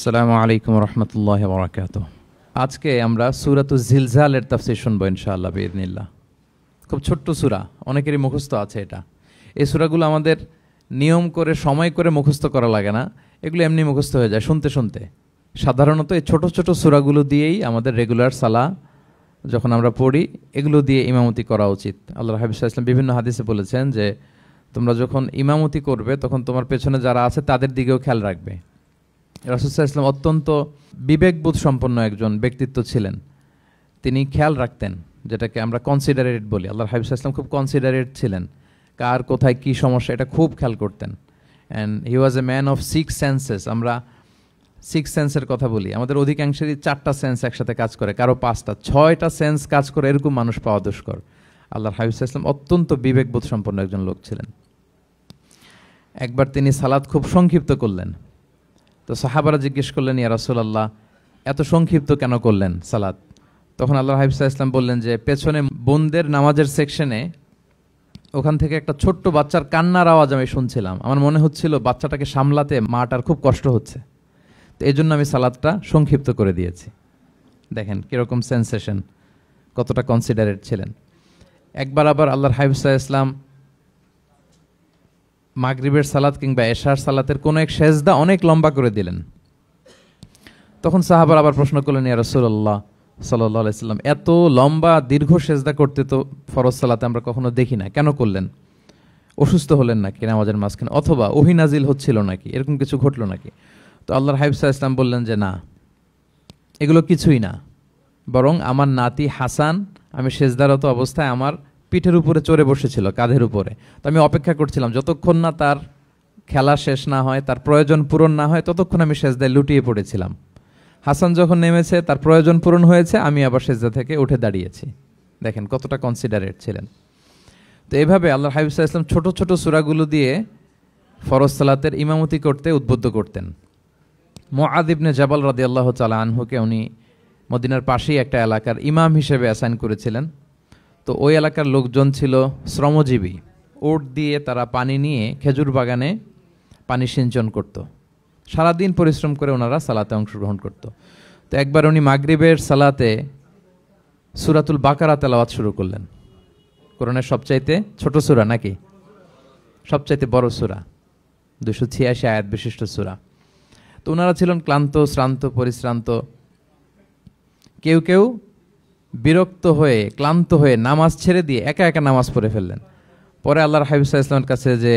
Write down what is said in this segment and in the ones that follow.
আসসালামু আলাইকুম রহমতুল্লাহি ওয়া বারাকাতুহু। আজকে আমরা সূরাতুজ জিলজালের তাফসীর শুনবো ইনশাআল্লাহ বিইذনিল্লাহ। খুব ছোট্ট সূরা, অনেকেরই মুখস্থ আছে এটা। এই সূরাগুলো আমাদের নিয়ম করে সময় করে মুখস্থ করা লাগে না, এগুলো এমনি মুখস্থ হয়ে যায় শুনতে শুনতে। সাধারণত এই ছোট ছোট সূরাগুলো দিয়েই আমাদের রেগুলার সালাহ যখন আমরা পড়ি এগুলো দিয়ে ইমামতি করা উচিত। আল্লাহর হাবিব সাল্লাল্লাহু আলাইহি ওয়াসাল্লাম বিভিন্ন হাদিসে বলেছেন যে তোমরা যখন ইমামতি করবে তখন তোমার পেছনে যারা আছে তাদের দিকেও খেয়াল রাখবে। রাসূল সাল্লাল্লাহু আলাইহি ওয়াসাল্লাম অত্যন্ত বিবেকবোধ সম্পন্ন একজন ব্যক্তিত্ব ছিলেন। তিনি খেয়াল রাখতেন, যেটাকে আমরা কনসিডারেট বলি। আল্লাহর হাবিব সাল্লাল্লাহু আলাইহি ওয়াসাল্লাম খুব কনসিডারেট ছিলেন, কার কোথায় কী সমস্যা এটা খুব খেয়াল করতেন। And he was a man of 6 senses. আমরা 6 সেন্সের কথা বলি, আমাদের অধিকাংশেরই 4টা সেন্স একসাথে কাজ করে, কারো 5টা 6টা সেন্স কাজ করে, এরকম মানুষ পাওয়া দুষ্কর। আল্লাহর হাবিব সাল্লাল্লাহু আলাইহি ওয়াসাল্লাম অত্যন্ত বিবেকবোধ সম্পন্ন একজন লোক ছিলেন। একবার তিনি সালাত খুব সংক্ষিপ্ত করলেন, তো সাহাবারা জিজ্ঞেস করলেন, ইয়া রাসূলুল্লাহ এত সংক্ষিপ্ত কেন করলেন সালাত? তখন আল্লাহর হাবিব সাল্লাল্লাহু আলাইহি ওয়াসাল্লাম বললেন যে পেছনে বোনদের নামাজের সেকশনে ওখান থেকে একটা ছোট্ট বাচ্চার কান্নার আওয়াজ আমি শুনছিলাম। আমার মনে হচ্ছিল বাচ্চাটাকে সামলাতে মাটার খুব কষ্ট হচ্ছে, তো এই জন্য আমি সালাতটা সংক্ষিপ্ত করে দিয়েছি। দেখেন কীরকম সেন্সেশন, কতটা কনসিডারেট ছিলেন। একবার আবার আল্লাহর হাবিব সাল্লাল্লাহু আলাইহি ওয়াসাল্লাম মাগরিবের সালাত কিংবা এশার সালাতের কোনো এক সেজদা অনেক লম্বা করে দিলেন। তখন সাহাবারা আবার প্রশ্ন করলেন, ইয়া রাসূলুল্লাহ সাল্লাল্লাহু আলাইহি ওয়াসাল্লাম এত লম্বা দীর্ঘ সেজদা করতে তো ফরজ সালাতে আমরা কখনো দেখি না, কেন করলেন? অসুস্থ হলেন নাকি নামাজের মাঝখানে, অথবা ওহী নাজিল হচ্ছিল নাকি, এরকম কিছু ঘটলো নাকি? তো আল্লাহর হাবিব সাল্লাল্লাহু আলাইহি ওয়াসাল্লাম বললেন যে না, এগুলো কিছুই না, বরং আমার নাতি হাসান আমি সেজদারত অবস্থায় আমার পিঠের উপরে চড়ে বসেছিল, কাঁধের উপরে। তো আমি অপেক্ষা করছিলাম যতক্ষণ না তার খেলা শেষ না হয়, তার প্রয়োজন পূরণ না হয়, ততক্ষণ আমি সেজদায় লুটিয়ে পড়েছিলাম। হাসান যখন নেমেছে, তার প্রয়োজন পূরণ হয়েছে, আমি আবার সেজদা থেকে উঠে দাঁড়িয়েছি। দেখেন কতটা কনসিডারেট ছিলেন। তো এইভাবে আল্লাহর হাবিব সাল্লাল্লাহু আলাইহি ওয়াসাল্লাম ছোট ছোট সূরাগুলো দিয়ে ফরজ সালাতের ইমামতি করতে উদ্বুদ্ধ করতেন। মুআয ইবনে জাবাল রাদিয়াল্লাহু তাআলা আনহুকে উনি মদিনার পাশেই একটা এলাকার ইমাম হিসেবে অ্যাসাইন করেছিলেন। তো ওই এলাকার লোকজন ছিল শ্রমজীবী, ওট দিয়ে তারা পানি নিয়ে খেজুর বাগানে পানি সিঞ্চন করত। সারাদিন পরিশ্রম করে ওনারা সালাতে অংশগ্রহণ করত। তো একবার উনি মাগরিবের সালাতে সূরাতুল বাকারা তেলাওয়াত শুরু করলেন। কোরআনের সবচাইতে ছোট সূরা নাকি সবচাইতে বড় সূরা, 286 আয়াত বিশিষ্ট সূরা। তো ওনারা ছিলেন ক্লান্ত, শ্রান্ত, পরিশ্রান্ত। কেউ কেউ বিরক্ত হয়ে ক্লান্ত হয়ে নামাজ ছেড়ে দিয়ে একা একা নামাজ পড়ে ফেললেন। পরে আল্লাহর হাবিব সাল্লাল্লাহু আলাইহি ওয়াসাল্লামের কাছে যে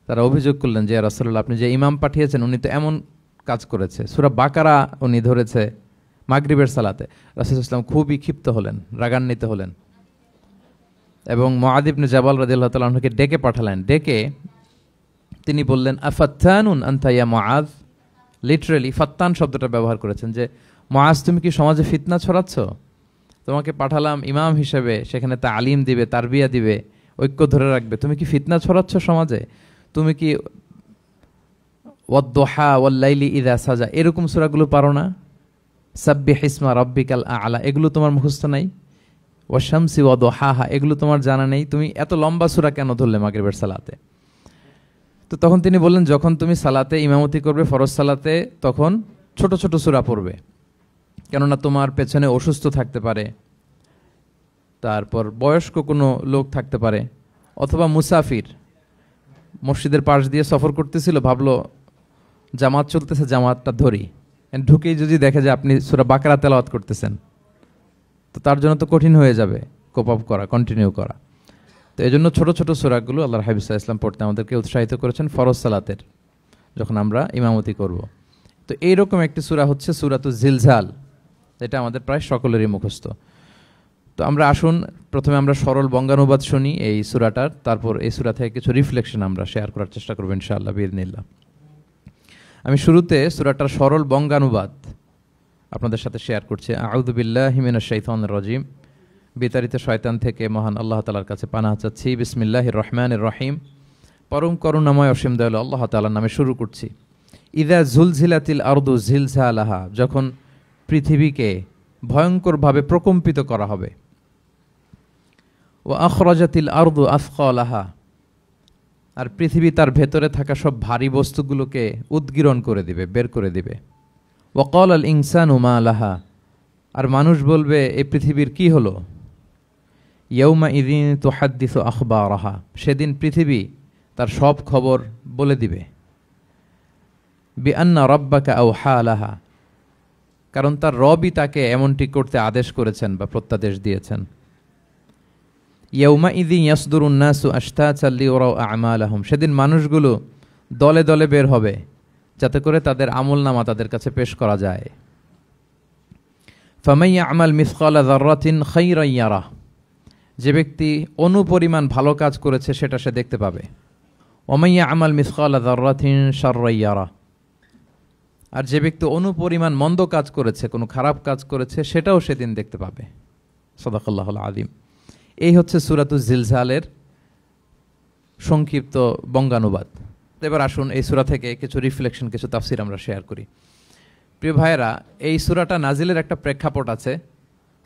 তারা অভিযোগ করলেন যে ইয়া রাসূলুল্লাহ আপনি যে ইমাম পাঠিয়েছেন উনি তো এমন কাজ করেছে, সূরা বাকারা উনি ধরেছে মাগরিবের সালাতে। রাসূল সাল্লাল্লাহু আলাইহি ওয়াসাল্লাম খুবই ক্ষিপ্ত হলেন, রাগান্বিত হলেন এবং মুআয ইবনে জাবাল রাদিয়াল্লাহু তাআলা আনহুকে ডেকে পাঠালেন। ডেকে তিনি বললেন, আফাত্তানুন আনতা ইয়া মুআয। লিটারালি ফাত্তান শব্দটা ব্যবহার করেছেন যে মুআয তুমি কি সমাজে ফিতনা ছড়াচ্ছ? তোমাকে পাঠালাম ইমাম হিসেবে, সেখানে তালিম দিবে, তারবিয়া দিবে, ঐক্য ধরে রাখবে, তুমি কি ফিতনা ছড়াচ্ছ সমাজে? তুমি কি ওয়াদ-দুহা ওয়াল-লাইলি ইযা সাজা এরকম সূরাগুলো পারো না? সাব্বিহ ইসমা রাব্বিকাল আ'লা এগুলো তোমার মুখস্থ নাই? ওয়াশ-শামসি ওয়া-দুহাহা এগুলো তোমার জানা নেই? তুমি এত লম্বা সূরা কেন ধরলে মাগরিবের সালাতে? তো তখন তিনি বললেন, যখন তুমি সালাতে ইমামতি করবে ফরজ সালাতে তখন ছোট ছোট সূরা পড়বে, কেননা তোমার পেছনে অসুস্থ থাকতে পারে, তারপর বয়স্ক কোনো লোক থাকতে পারে, অথবা মুসাফির মসজিদের পাশ দিয়ে সফর করতেছিল, ভাবলো জামাত চলতেছে জামাতটা ধরি, ঢুকেই যদি দেখে যে আপনি সূরা বাকারা তেলাওয়াত করতেছেন তো তার জন্য তো কঠিন হয়ে যাবে কোপ আপ করা, কন্টিনিউ করা। তো এই জন্য ছোটো ছোটো সূরাগুলো আল্লাহর হাবিব সাল্লাল্লাহু আলাইহি ওয়াসাল্লাম পড়তে আমাদেরকে উৎসাহিত করেছেন ফরজ সালাতের যখন আমরা ইমামতি করব। তো এইরকম একটি সূরা হচ্ছে সূরাতুজ জিলজাল, এটা আমাদের প্রায় সকলেরই মুখস্থ। তো আমরা আসুন প্রথমে আমরা সরল বঙ্গানুবাদ শুনি এই সূরাটার, তারপর এই সূরা থেকে কিছু রিফ্লেকশন আমরা শেয়ার করার চেষ্টা করব ইনশাআল্লাহ বিইذনিল্লাহ। আমি শুরুতে সূরাটার সরল বঙ্গানুবাদ আপনাদের সাথে শেয়ার করছি। আউযু বিল্লাহি মিনাশ শাইতানির রাজিম। বিতাড়িত শয়তান থেকে মহান আল্লাহ তাআলার কাছে পানাহ চাচ্ছি। বিসমিল্লাহির রহমানির রহিম। পরম করুণাময় অসীম দয়ালু আল্লাহ তাআলার নামে শুরু করছি। ইযা জুলজিলাতিল আরদু জিলজালাহা যখন পৃথিবীকে ভয়ঙ্করভাবে প্রকম্পিত করা হবে। ওয়া আখরাজাতিল আরদু আথকালাহা আর পৃথিবী তার ভেতরে থাকা সব ভারী বস্তুগুলোকে উদ্গীরণ করে দিবে, বের করে দিবে। ওয়াকাল আল ইনসানু মা লাহা, আর মানুষ বলবে এই পৃথিবীর কি হলো। ইয়াউমা ইযিন তুহাদ্দিসু আখবারাহা, সেদিন পৃথিবী তার সব খবর বলে দিবে। বিআন্না রাব্বাকা আওহা লাহা, কারণ তার রবই তাকে এমনটি করতে আদেশ করেছেন বা প্রত্যাদেশ দিয়েছেন। ইয়াউমা ইযিন ইয়াসদুরুন নাসু আশতাতান লিয়ারাউ আ'মালাহুম, সেদিন মানুষগুলো দলে দলে বের হবে যাতে করে তাদের আমলনামা তাদের কাছে পেশ করা যায়। ফামান ইয়া'মাল মিসকালা যাররাতিন খায়রান ইয়ারাহ, যে ব্যক্তি অনুপরিমাণ ভালো কাজ করেছে সেটা সে দেখতে পাবে। ওমান ইয়া'মাল মিসকালা যাররাতিন শাররান ইয়ারাহ, আর যে ব্যক্তি অনুপরিমাণ মন্দ কাজ করেছে, কোনো খারাপ কাজ করেছে, সেটাও সেদিন দেখতে পাবে। সাদাকাল্লাহুল আযীম। এই হচ্ছে সূরাতুজ জিলজালের সংক্ষিপ্ত বঙ্গানুবাদ। এবার আসুন এই সূরা থেকে কিছু রিফ্লেকশন, কিছু তাফসির আমরা শেয়ার করি। প্রিয় ভাইয়েরা, এই সূরাটা নাজিলের একটা প্রেক্ষাপট আছে।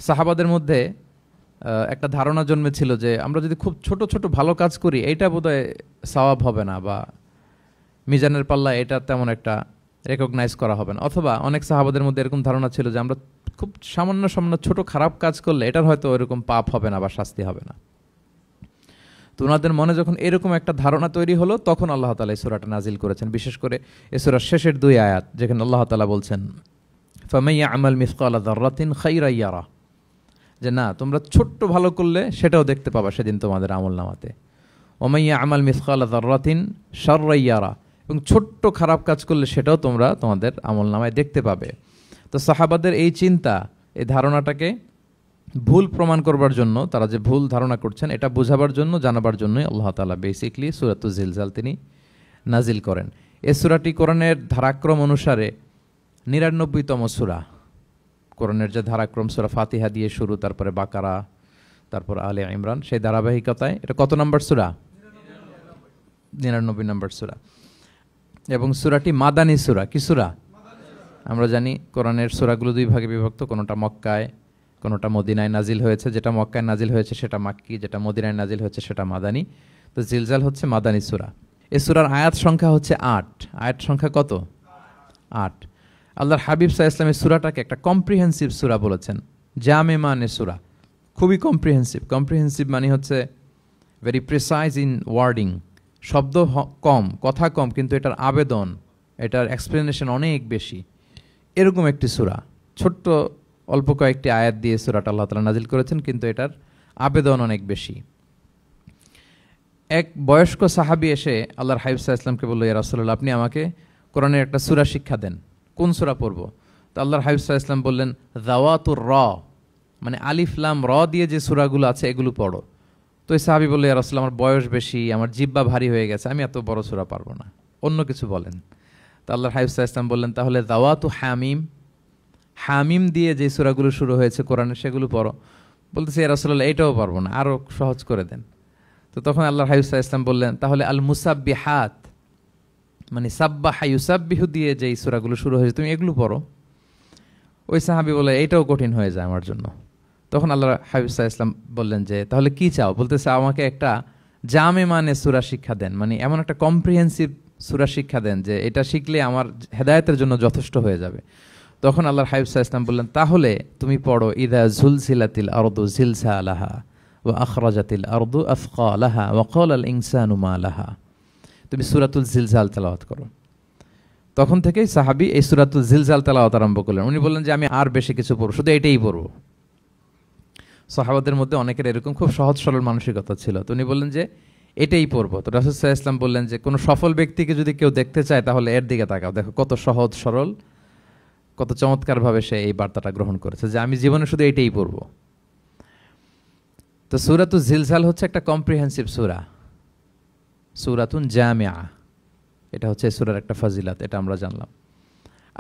সাহাবাদের মধ্যে একটা ধারণা জন্মেছিল যে আমরা যদি খুব ছোট ছোট ভালো কাজ করি এইটা বোধহয় সওয়াব হবে না, বা মিজানের পাল্লা এটা তেমন একটা রেকগনাইজ করা হবে না। অথবা অনেক সাহাবাদের মধ্যে এরকম ধারণা ছিল যে আমরা খুব সামান্য সামান্য ছোট খারাপ কাজ করলে এটার হয়তো এরকম পাপ হবে না বা শাস্তি হবে না। তো ওনাদের মনে যখন এরকম একটা ধারণা তৈরি হলো, তখন আল্লাহ তাআলা এই সূরাটা নাজিল করেছেন। বিশেষ করে এই সূরার শেষের 2 আয়াত, যেখানে আল্লাহ তাআলা বলছেন ফামান ইয়া'মাল মিসকালা যাররাতিন খায়রান ইয়ারা, যে না, তোমরা ছোট্ট ভালো করলে সেটাও দেখতে পাবা সেদিন তোমাদের আমলনামাতে। ওমান ইয়া'মাল মিসকালা যাররাতিন শাররান ইয়ারা, এবং ছোট্ট খারাপ কাজ করলে সেটাও তোমরা তোমাদের আমলনামায় দেখতে পাবে। তো সাহাবাদের এই চিন্তা, এই ধারণাটাকে ভুল প্রমাণ করবার জন্য, তারা যে ভুল ধারণা করছেন এটা বোঝাবার জন্য, জানাবার জন্যই আল্লাহ তাআলা বেসিকলি সূরাতুজ জিলজাল তিনি নাজিল করেন। এই সূরাটি কোরআনের ধারাক্রম অনুসারে 99তম সূরা। কোরআনের যে ধারাক্রম, সূরা ফাতিহা দিয়ে শুরু, তারপরে বাকারা, তারপর আলে ইমরান, সেই ধারাবাহিকতায় এটা কত নম্বর সূরা? 99 নম্বর সূরা। এবং সূরাটি মাদানী সূরা। কি সূরা? আমরা জানি কোরআনের সূরাগুলো 2 ভাগে বিভক্ত, কোনোটা মক্কায়, কোনোটা মদিনায় নাজিল হয়েছে। যেটা মক্কায় নাজিল হয়েছে সেটা মাক্কি, যেটা মদিনায় নাজিল হয়েছে সেটা মাদানী। তো জিলজাল হচ্ছে মাদানী সূরা। এই সূরার আয়াত সংখ্যা হচ্ছে 8। আয়াত সংখ্যা কত? 8। আল্লাহর হাবিব সাল্লাল্লাহু আলাইহি ওয়াসাল্লাম এই সূরাটাকে একটা কম্প্রিহেন্সিভ সূরা বলেছেন। জামে মানে সূরা, খুবই কম্প্রিহেন্সিভ। কম্প্রিহেন্সিভ মানে হচ্ছে ভেরি প্রিসাইজ ইন ওয়ার্ডিং, শব্দ কম, কথা কম, কিন্তু এটার আবেদন, এটার এক্সপ্লেনেশন অনেক বেশি, এরকম একটি সূরা। ছোট্ট অল্প কয়েকটি আয়াত দিয়ে সূরাটা আল্লাহ তাআলা নাজিল করেছেন, কিন্তু এটার আবেদন অনেক বেশি। এক বয়স্ক সাহাবী এসে আল্লাহর হাবিব সাল্লাল্লাহু আলাইহি ওয়াসাল্লামকে বলল, ইয়া রাসূলুল্লাহ, আপনি আমাকে কোরআনের একটা সূরা শিক্ষা দেন, কোন সূরা পড়ব? তো আল্লাহর হাবিব সাল্লাল্লাহু আলাইহি ওয়াসাল্লাম বললেন, যাওয়াতুর র, মানে আলিফ লাম র দিয়ে যে সূরাগুলো আছে এগুলো পড়ো। তো এই সাহাবী বলল, ইয়া রাসূলুল্লাহ, আমার বয়স বেশি, আমার জিহ্বা ভারী হয়ে গেছে, আমি এত বড় সূরা পারবো না, অন্য কিছু বলেন। তো আল্লাহর হাবিব সাল্লাল্লাহু আলাইহি ওয়াসাল্লাম বললেন, তাহলে যাওয়াতু হামিম, হামিম দিয়ে যে সূরাগুলো শুরু হয়েছে কোরআনে সেগুলো পড়ো। বলতেছে, ইয়া রাসূলুল্লাহ, এটাও পারবো না, আরো সহজ করে দেন। তো তখন আল্লাহর হাবিব সাল্লাল্লাহু আলাইহি ওয়াসাল্লাম বললেন, তাহলে আল মুসাব্বিহাত, মানে সাব্বাহা ইউসাব্বিহু দিয়ে যে সূরাগুলো শুরু হয়েছে তুমি এগুলো পড়ো। ওই সাহাবী বলে, এটাও কঠিন হয়ে যায় আমার জন্য। তখন আল্লাহর হাবিব সাল্লাল্লাহু আলাইহি ওয়াসাল্লাম বললেন যে, তাহলে কি চাও? বলতেছে, আমাকে একটা জামে মানে সূরা শিক্ষা দেন, মানে এমন একটা কম্প্রিহেন্সিভ সূরা শিক্ষা দেন যে এটা শিখলে আমার হেদায়েতের জন্য যথেষ্ট হয়ে যাবে। তখন আল্লাহর হাবিব সাল্লাল্লাহু আলাইহি ওয়াসাল্লাম বললেন, তাহলে তুমি পড়ো ইযা যুলজিলাতিল আরদু জিলজালাহা ওয়া আখরাজাতিল আরদু আথকালাহা ওয়া ক্বালাল ইনসানু মা লাহা। তুমি সূরাতুল জিলজাল তেলাওয়াত করো। তখন থেকেই সাহাবী এই সূরাতুল জিলজাল তেলাওয়াত আরম্ভ করলেন। উনি বললেন যে আমি আর বেশি কিছু পড়ব, শুধু এটাই পড়ব। সাহাবাদের মধ্যে অনেকের এরকম খুব সহজ সরল মানসিকতা ছিল। তো উনি বললেন যে এটাই পড়ব। তো রাসূল সাল্লাল্লাহু আলাইহি ওয়াসাল্লাম বললেন যে কোনো সফল ব্যক্তিকে যদি কেউ দেখতে চায় তাহলে এর দিকে তাকাও, দেখো কত সহজ সরল, কত চমৎকারভাবে সে এই বার্তাটা গ্রহণ করেছে যে আমি জীবনে শুধু এটাই পড়ব। তো সূরাতুল জিলজাল হচ্ছে একটা কম্প্রিহেন্সিভ সূরা, সূরাতুন জামিআ। এটা হচ্ছে সূরার একটা ফজিলত, এটা আমরা জানলাম।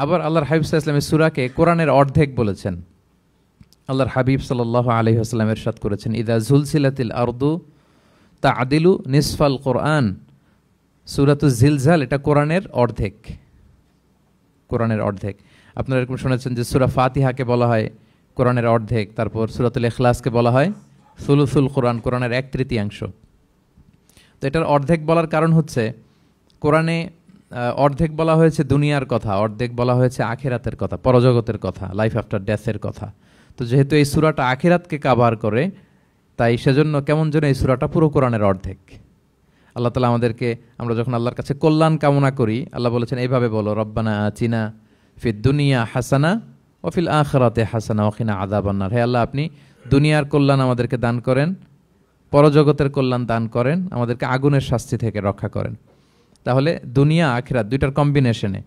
আবার আল্লাহর হাবিব সাল্লাল্লাহু আলাইহি ওয়াসাল্লাম এই সূরাকে কোরআনের অর্ধেক বলেছেন। আল্লাহর হাবিব সাল্লাল্লাহু আলাইহি ওয়াসাল্লাম ইরশাদ করেছেন, ইযা যুলজিলাতিল আরদু তা'দিলু নিসফাল কোরআন। সূরাতুল জিলজাল এটা কোরআনের অর্ধেক, কোরআনের অর্ধেক। আপনারা এরকম শুনেছেন যে সূরা ফাতিহাকে বলা হয় কোরআনের অর্ধেক, তারপর সূরাতুল ইখলাসকে বলা হয় সুলুসুল কোরআন, কোরআনের 1/3। তো এটার অর্ধেক বলার কারণ হচ্ছে কোরআনে অর্ধেক বলা হয়েছে দুনিয়ার কথা, অর্ধেক বলা হয়েছে আখিরাতের কথা, পরজগতের কথা, লাইফ আফটার ডেথের কথা। তো যেহেতু এই সূরাটা আখিরাতকে কাভার করে, তাই সেজন্য কেমন যেন এই সূরাটা পুরো কোরআনের অর্ধেক। আল্লাহ তাআলা আমাদেরকে, আমরা যখন আল্লাহর কাছে কল্যাণ কামনা করি, আল্লাহ বলেছেন এইভাবে বলো, রব্বানা আতিনা ফিদ দুনিয়া হাসানা ওয়া ফিল আখিরাতি হাসানা ওয়া কিনা আযাবান্নার। হে আল্লাহ, আপনি দুনিয়ার কল্যাণ আমাদেরকে দান করেন, পরজগতের কল্যাণ দান করেন, আমাদেরকে আগুনের শাস্তি থেকে রক্ষা করেন। তাহলে দুনিয়া আখিরাত দুইটার কম্বিনেশনে।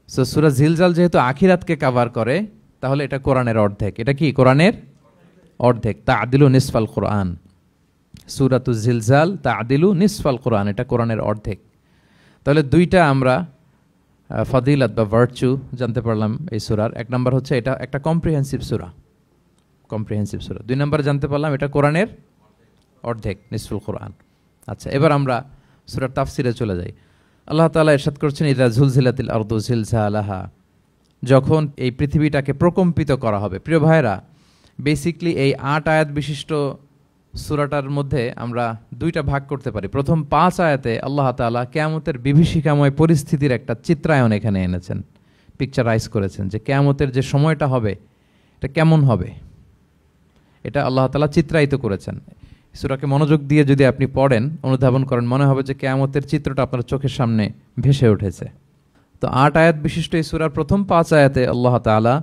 সো সূরা জিলজাল যেহেতু আখিরাতকে কাভার করে, তাহলে এটা কোরআনের অর্ধেক। এটা কি কোরআনের অর্ধেক? তা'দিলু নিসফাল কোরআন। সূরাতুজ জিলজাল তা'দিলু নিসফাল কোরআন, এটা কোরআনের অর্ধেক। তাহলে দুইটা আমরা ফজিলত বা ভার্চু জানতে পারলাম এই সূরার। এক নম্বর হচ্ছে এটা একটা কম্প্রিহেন্সিভ সূরা, কম্প্রিহেন্সিভ সূরা। দুই নম্বরে জানতে পারলাম এটা কোরআনের অর্ধেক, নিসফুল কোরআন। আচ্ছা, এবার আমরা সূরার তাফসিরে চলে যাই। আল্লাহ তাআলা ইরশাদ করছেন, ইযা যুলজিলাতিল আরদু জিলজালাহা, যখন এই পৃথিবীটাকে প্রকম্পিত করা হবে। প্রিয় ভাইরা, বেসিকলি এই 8 আয়াত বিশিষ্ট সূরাটার মধ্যে আমরা দুইটা ভাগ করতে পারি। প্রথম 5 আয়াতে আল্লাহ তাআলা কিয়ামতের বিভীষিকাময় পরিস্থিতির একটা চিত্রায়ন এখানে এনেছেন, পিকচারাইজ করেছেন যে কিয়ামতের যে সময়টা হবে এটা কেমন হবে, এটা আল্লাহ তাআলা চিত্রায়িত করেছেন। সূরাকে মনোযোগ দিয়ে যদি আপনি পড়েন, অনুধাবন করেন, মনে হবে যে কিয়ামতের চিত্রটা আপনার চোখের সামনে ভেসে উঠেছে। তো 8 আয়াত বিশিষ্ট এই সূরার প্রথম 5 আয়াতে আল্লাহ তাআলা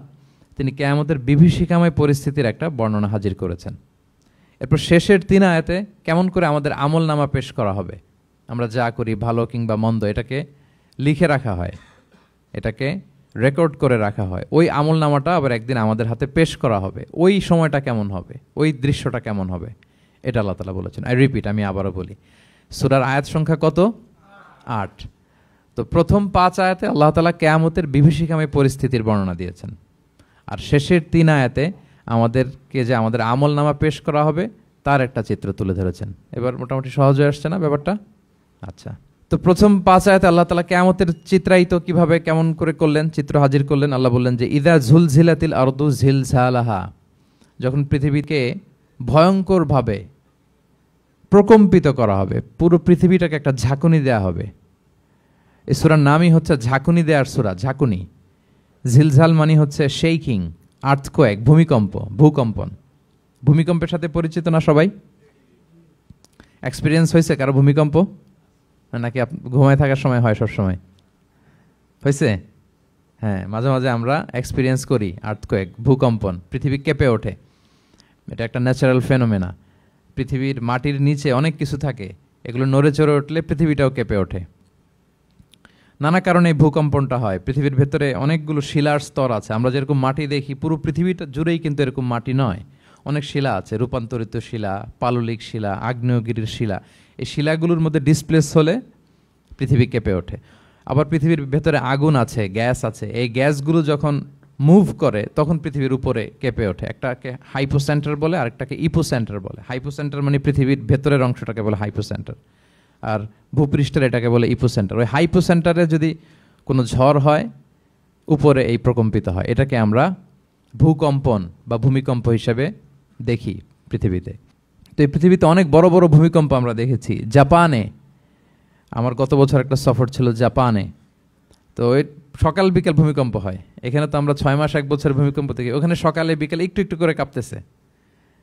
তিনি কিয়ামতের বিভীষিকাময় পরিস্থিতির একটা বর্ণনা হাজির করেছেন। এরপর শেষের 3 আয়াতে কেমন করে আমাদের আমলনামা পেশ করা হবে, আমরা যা করি ভালো কিংবা মন্দ, এটাকে লিখে রাখা হয়, এটাকে রেকর্ড করে রাখা হয়। ওই আমলনামাটা আবার একদিন আমাদের হাতে পেশ করা হবে। ওই সময়টা কেমন হবে, ওই দৃশ্যটা কেমন হবে, এটা আল্লাহ তাআলা বলেছেন। আই রিপিট, আমি আবারও বলি, সূরার আয়াত সংখ্যা কত? 8। তো প্রথম 5 আয়াতে আল্লাহ তাআলা কিয়ামতের বিভীষিকাময় পরিস্থিতির বর্ণনা দিয়েছেন, আর শেষের 3 আয়াতে আমাদেরকে যে আমাদের আমলনামা পেশ করা হবে তার একটা চিত্র তুলে ধরেছেন। এবার মোটামুটি সহজ হয়ে আসছে না ব্যাপারটা? আচ্ছা, তো প্রথম 5 আয়াতে আল্লাহ তাআলা কিয়ামতের চিত্রায়িত কিভাবে কেমন করে করলেন, চিত্র হাজির করলেন। আল্লাহ বললেন যে ইযা যুলজিলাতিল আরদু জিলজালাহা, যখন পৃথিবীকে ভয়ঙ্করভাবে প্রকম্পিত করা হবে, পুরো পৃথিবীটাকে একটা ঝাঁকুনি দেয়া হবে। এই সূরার নামই হচ্ছে ঝাঁকুনি দেওয়ার সূরা, ঝাঁকুনি। জিলজাল মানে হচ্ছে শেকিং, আর্থকোয়েক, ভূমিকম্প, ভূকম্পন। ভূমিকম্পের সাথে পরিচিত না সবাই? এক্সপিরিয়েন্স হয়েছে কারো ভূমিকম্প? নাকি ঘুমায় থাকার সময় হয়? সব সময় হয়েছে? হ্যাঁ, মাঝে মাঝে আমরা এক্সপিরিয়েন্স করি আর্থকোয়েক, ভূকম্পন। পৃথিবী কেঁপে ওঠে, এটা একটা ন্যাচারাল ফেনোমেনা। পৃথিবীর মাটির নিচে অনেক কিছু থাকে, এগুলো নড়ে চড়ে উঠলে পৃথিবীটাও কেঁপে ওঠে। নানা কারণে ভূকম্পনটা হয়। পৃথিবীর ভেতরে অনেকগুলো শিলার স্তর আছে। আমরা যেরকম মাটি দেখি, পুরো পৃথিবীটা জুড়েই কিন্তু এরকম মাটি নয়, অনেক শিলা আছে, রূপান্তরিত শিলা, পাললিক শিলা, আগ্নেয়গিরির শিলা। এই শিলাগুলোর মধ্যে ডিসপ্লেস হলে পৃথিবী কেঁপে ওঠে। আবার পৃথিবীর ভেতরে আগুন আছে, গ্যাস আছে, এই গ্যাসগুলো যখন মুভ করে তখন পৃথিবীর উপরে কেঁপে ওঠে। একটাকে হাইপোসেন্টার বলে, আরেকটাকে ইপোসেন্টার বলে। হাইপোসেন্টার মানে পৃথিবীর ভেতরের অংশটাকে বলে হাইপোসেন্টার, আর ভূপৃষ্ঠের এটাকে বলে ইপোসেন্টার। ওই হাইপোসেন্টারে যদি কোনো ঝড় হয়, উপরে এই প্রকম্পিত হয়। এটাকে আমরা ভূকম্পন বা ভূমিকম্প হিসেবে দেখি পৃথিবীতে। তো এই পৃথিবীতে অনেক বড় বড় ভূমিকম্প আমরা দেখেছি। জাপানে, আমার গত বছর একটা সফর ছিল জাপানে, তো সকাল বিকেল ভূমিকম্প হয়। এখানে তো আমরা 6 মাস 1 বছর ভূমিকম্প দেখি, ওখানে সকালে বিকেলে একটু একটু করে কাঁপতেছে।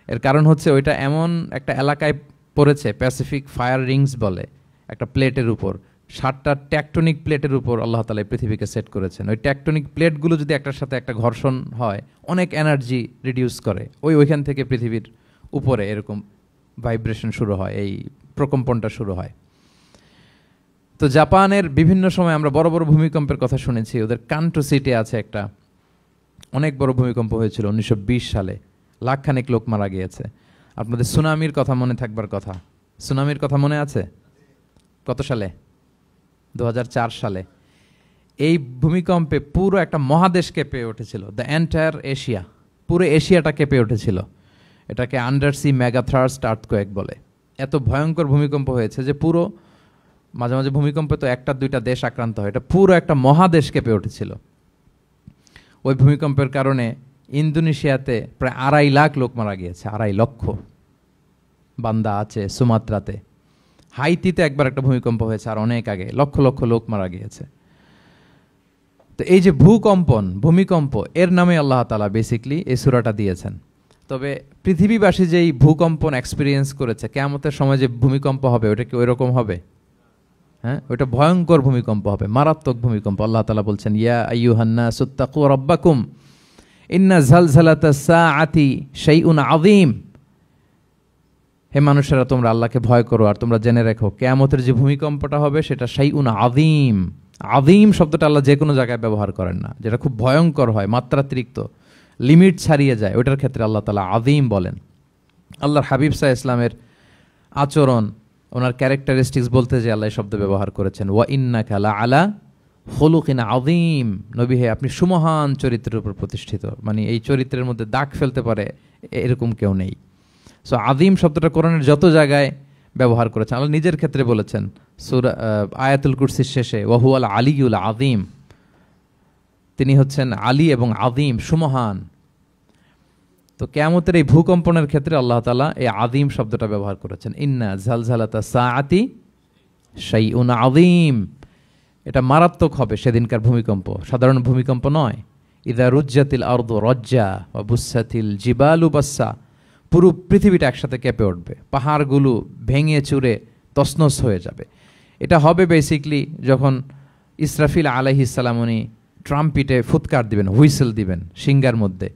এর কারণ হচ্ছে ওইটা এমন একটা এলাকায় পড়েছে, প্যাসিফিক ফায়ার রিংস বলে, একটা প্লেটের উপর, 7টা ট্যাকটনিক প্লেটের উপর আল্লাহ তাআলা পৃথিবীকে সেট করেছেন। ওই ট্যাকটনিক প্লেটগুলো যদি একটার সাথে একটা ঘর্ষণ হয়, অনেক এনার্জি রিডিউস করে, ওইখান থেকে পৃথিবীর উপরে এরকম ভাইব্রেশন শুরু হয়, এই প্রকম্পনটা শুরু হয়। তো জাপানের বিভিন্ন সময় আমরা বড় বড় ভূমিকম্পের কথা শুনেছি। ওদের কান্টো সিটি আছে একটা, অনেক বড় ভূমিকম্প হয়েছিল 1920 সালে, লাখখানেক লোক মারা গিয়েছে। আপনাদের সুনামির কথা মনে থাকবার কথা, সুনামির কথা মনে আছে? কত সালে? 2004 সালে। এই ভূমিকম্পে পুরো একটা মহাদেশ কেঁপে উঠেছিল, দ্য এন্টায়ার এশিয়া, পুরো এশিয়াটা কেঁপে উঠেছিল। এটাকে আন্ডারসি মেগাথার্স্ট আর্থকোয়েক বলে। এত ভয়ঙ্কর ভূমিকম্প হয়েছে যে পুরো, মাঝে মাঝে ভূমিকম্পে তো 1-2টা দেশ আক্রান্ত হয়, এটা পুরো একটা মহাদেশ কেঁপে উঠেছিল। ওই ভূমিকম্পের কারণে ইন্দোনেশিয়াতে প্রায় 2.5 লাখ লোক মারা গিয়েছে, 2.5 লক্ষ। বান্দা আছে সুমাত্রাতে। হাইতিতে একবার একটা ভূমিকম্প হয়েছে আর অনেক আগে, লক্ষ লক্ষ লোক মারা গিয়েছে। তো এই যে ভূমিকম্প এর নামে আল্লাহ তাআলা বেসিকলি এই সূরাটা দিয়েছেন। তবে পৃথিবীবাসী যেই ভূকম্পন এক্সপিরিয়েন্স করেছে, কিয়ামতের সময় যে ভূমিকম্প হবে ওটা কি ওই রকম হবে? হ্যাঁ, ওটা ভয়ঙ্কর ভূমিকম্প হবে, মারাত্মক ভূমিকম্প। আল্লাহ তাআলা বলছেন, ইয়া আইয়ুহান নাসুত্তাকু রাব্বাকুম ইন্না জালজালাতাস সাআতি শাইউন আযীম। হে মানুষেরা, তোমরা আল্লাহকে ভয় করো আর তোমরা জেনে রেখো কিয়ামতের যে ভূমিকম্পটা হবে সেটা শাইউন আযীম। আযীম শব্দটা আল্লাহ যে কোনো জায়গায় ব্যবহার করেন না, যেটা খুব ভয়ঙ্কর হয়, মাত্রাতিরিক্ত, লিমিট ছাড়িয়ে যায়, ওটার ক্ষেত্রে আল্লাহ তাআলা আযীম বলেন। আল্লাহর হাবিব সাল্লাল্লাহু আলাইহি ইসলামের আচরণ, ওনার ক্যারেক্টারিস্টিক্স বলতে যে আল্লাহ এই শব্দ ব্যবহার করেছেন, ওয়া ইন্নাকা লাআলা খুলুকিন আযীম। নবী হে, আপনি সুমহান চরিত্রের উপর প্রতিষ্ঠিত, মানে এই চরিত্রের মধ্যে দাগ ফেলতে পারে এরকম কেউ নেই। সো আযীম শব্দটা কোরআনের যত জায়গায় ব্যবহার করেছেন, আল্লাহ নিজের ক্ষেত্রে বলেছেন সূরা আয়াতুল কুরসির শেষে, ওয়া হুয়াল আলিয়ুল আযীম, তিনি হচ্ছেন আলী এবং আযীম, সুমহান। তো কিয়ামতের এই ভূকম্পনের ক্ষেত্রে আল্লাহ তাআলা এই আযীম শব্দটা ব্যবহার করেছেন, ইন্না জালজালাতাস সাআতি শাইউন আযীম। এটা মারাত্মক হবে সেদিনকার ভূমিকম্প, সাধারণ ভূমিকম্প নয়। ইযা রুজ্জাতিল আরদু রাজ্জা ওয়া বুসাতিল জিবালু বাসসা, পুরো পৃথিবীটা একসাথে কেঁপে উঠবে, পাহাড়গুলো ভেঙে চুরে তছনছ হয়ে যাবে। এটা হবে বেসিকলি যখন ইসরাফিল আলাইহিস সালাম উনি ট্রাম্পিটে ফুৎকার দিবেন, হুইসেল দিবেন সিঙ্গার মধ্যে,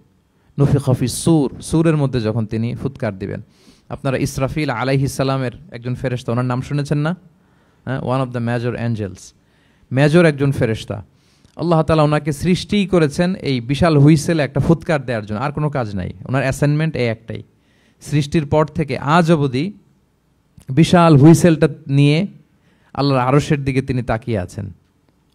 নুফিখা ফিস সূর, সূরের মধ্যে যখন তিনি ফুৎকার দিবেন। আপনারা ইসরাফিল আলাইহিস সালামের একজন ফেরেশতা, ওনার নাম শুনেছেন না? হ্যাঁ, one of the major angels, major একজন ফেরেশতা। আল্লাহ তাআলা ওনাকে সৃষ্টিই করেছেন এই বিশাল হুইসেলে একটা ফুৎকার দেওয়ার জন্য, আর কোনো কাজ নাই। ওনার অ্যাসাইনমেন্ট এই একটাই, সৃষ্টির পর থেকে আজ অবধি বিশাল হুইসেলটা নিয়ে আল্লাহর আরশের দিকে তিনি তাকিয়ে আছেন,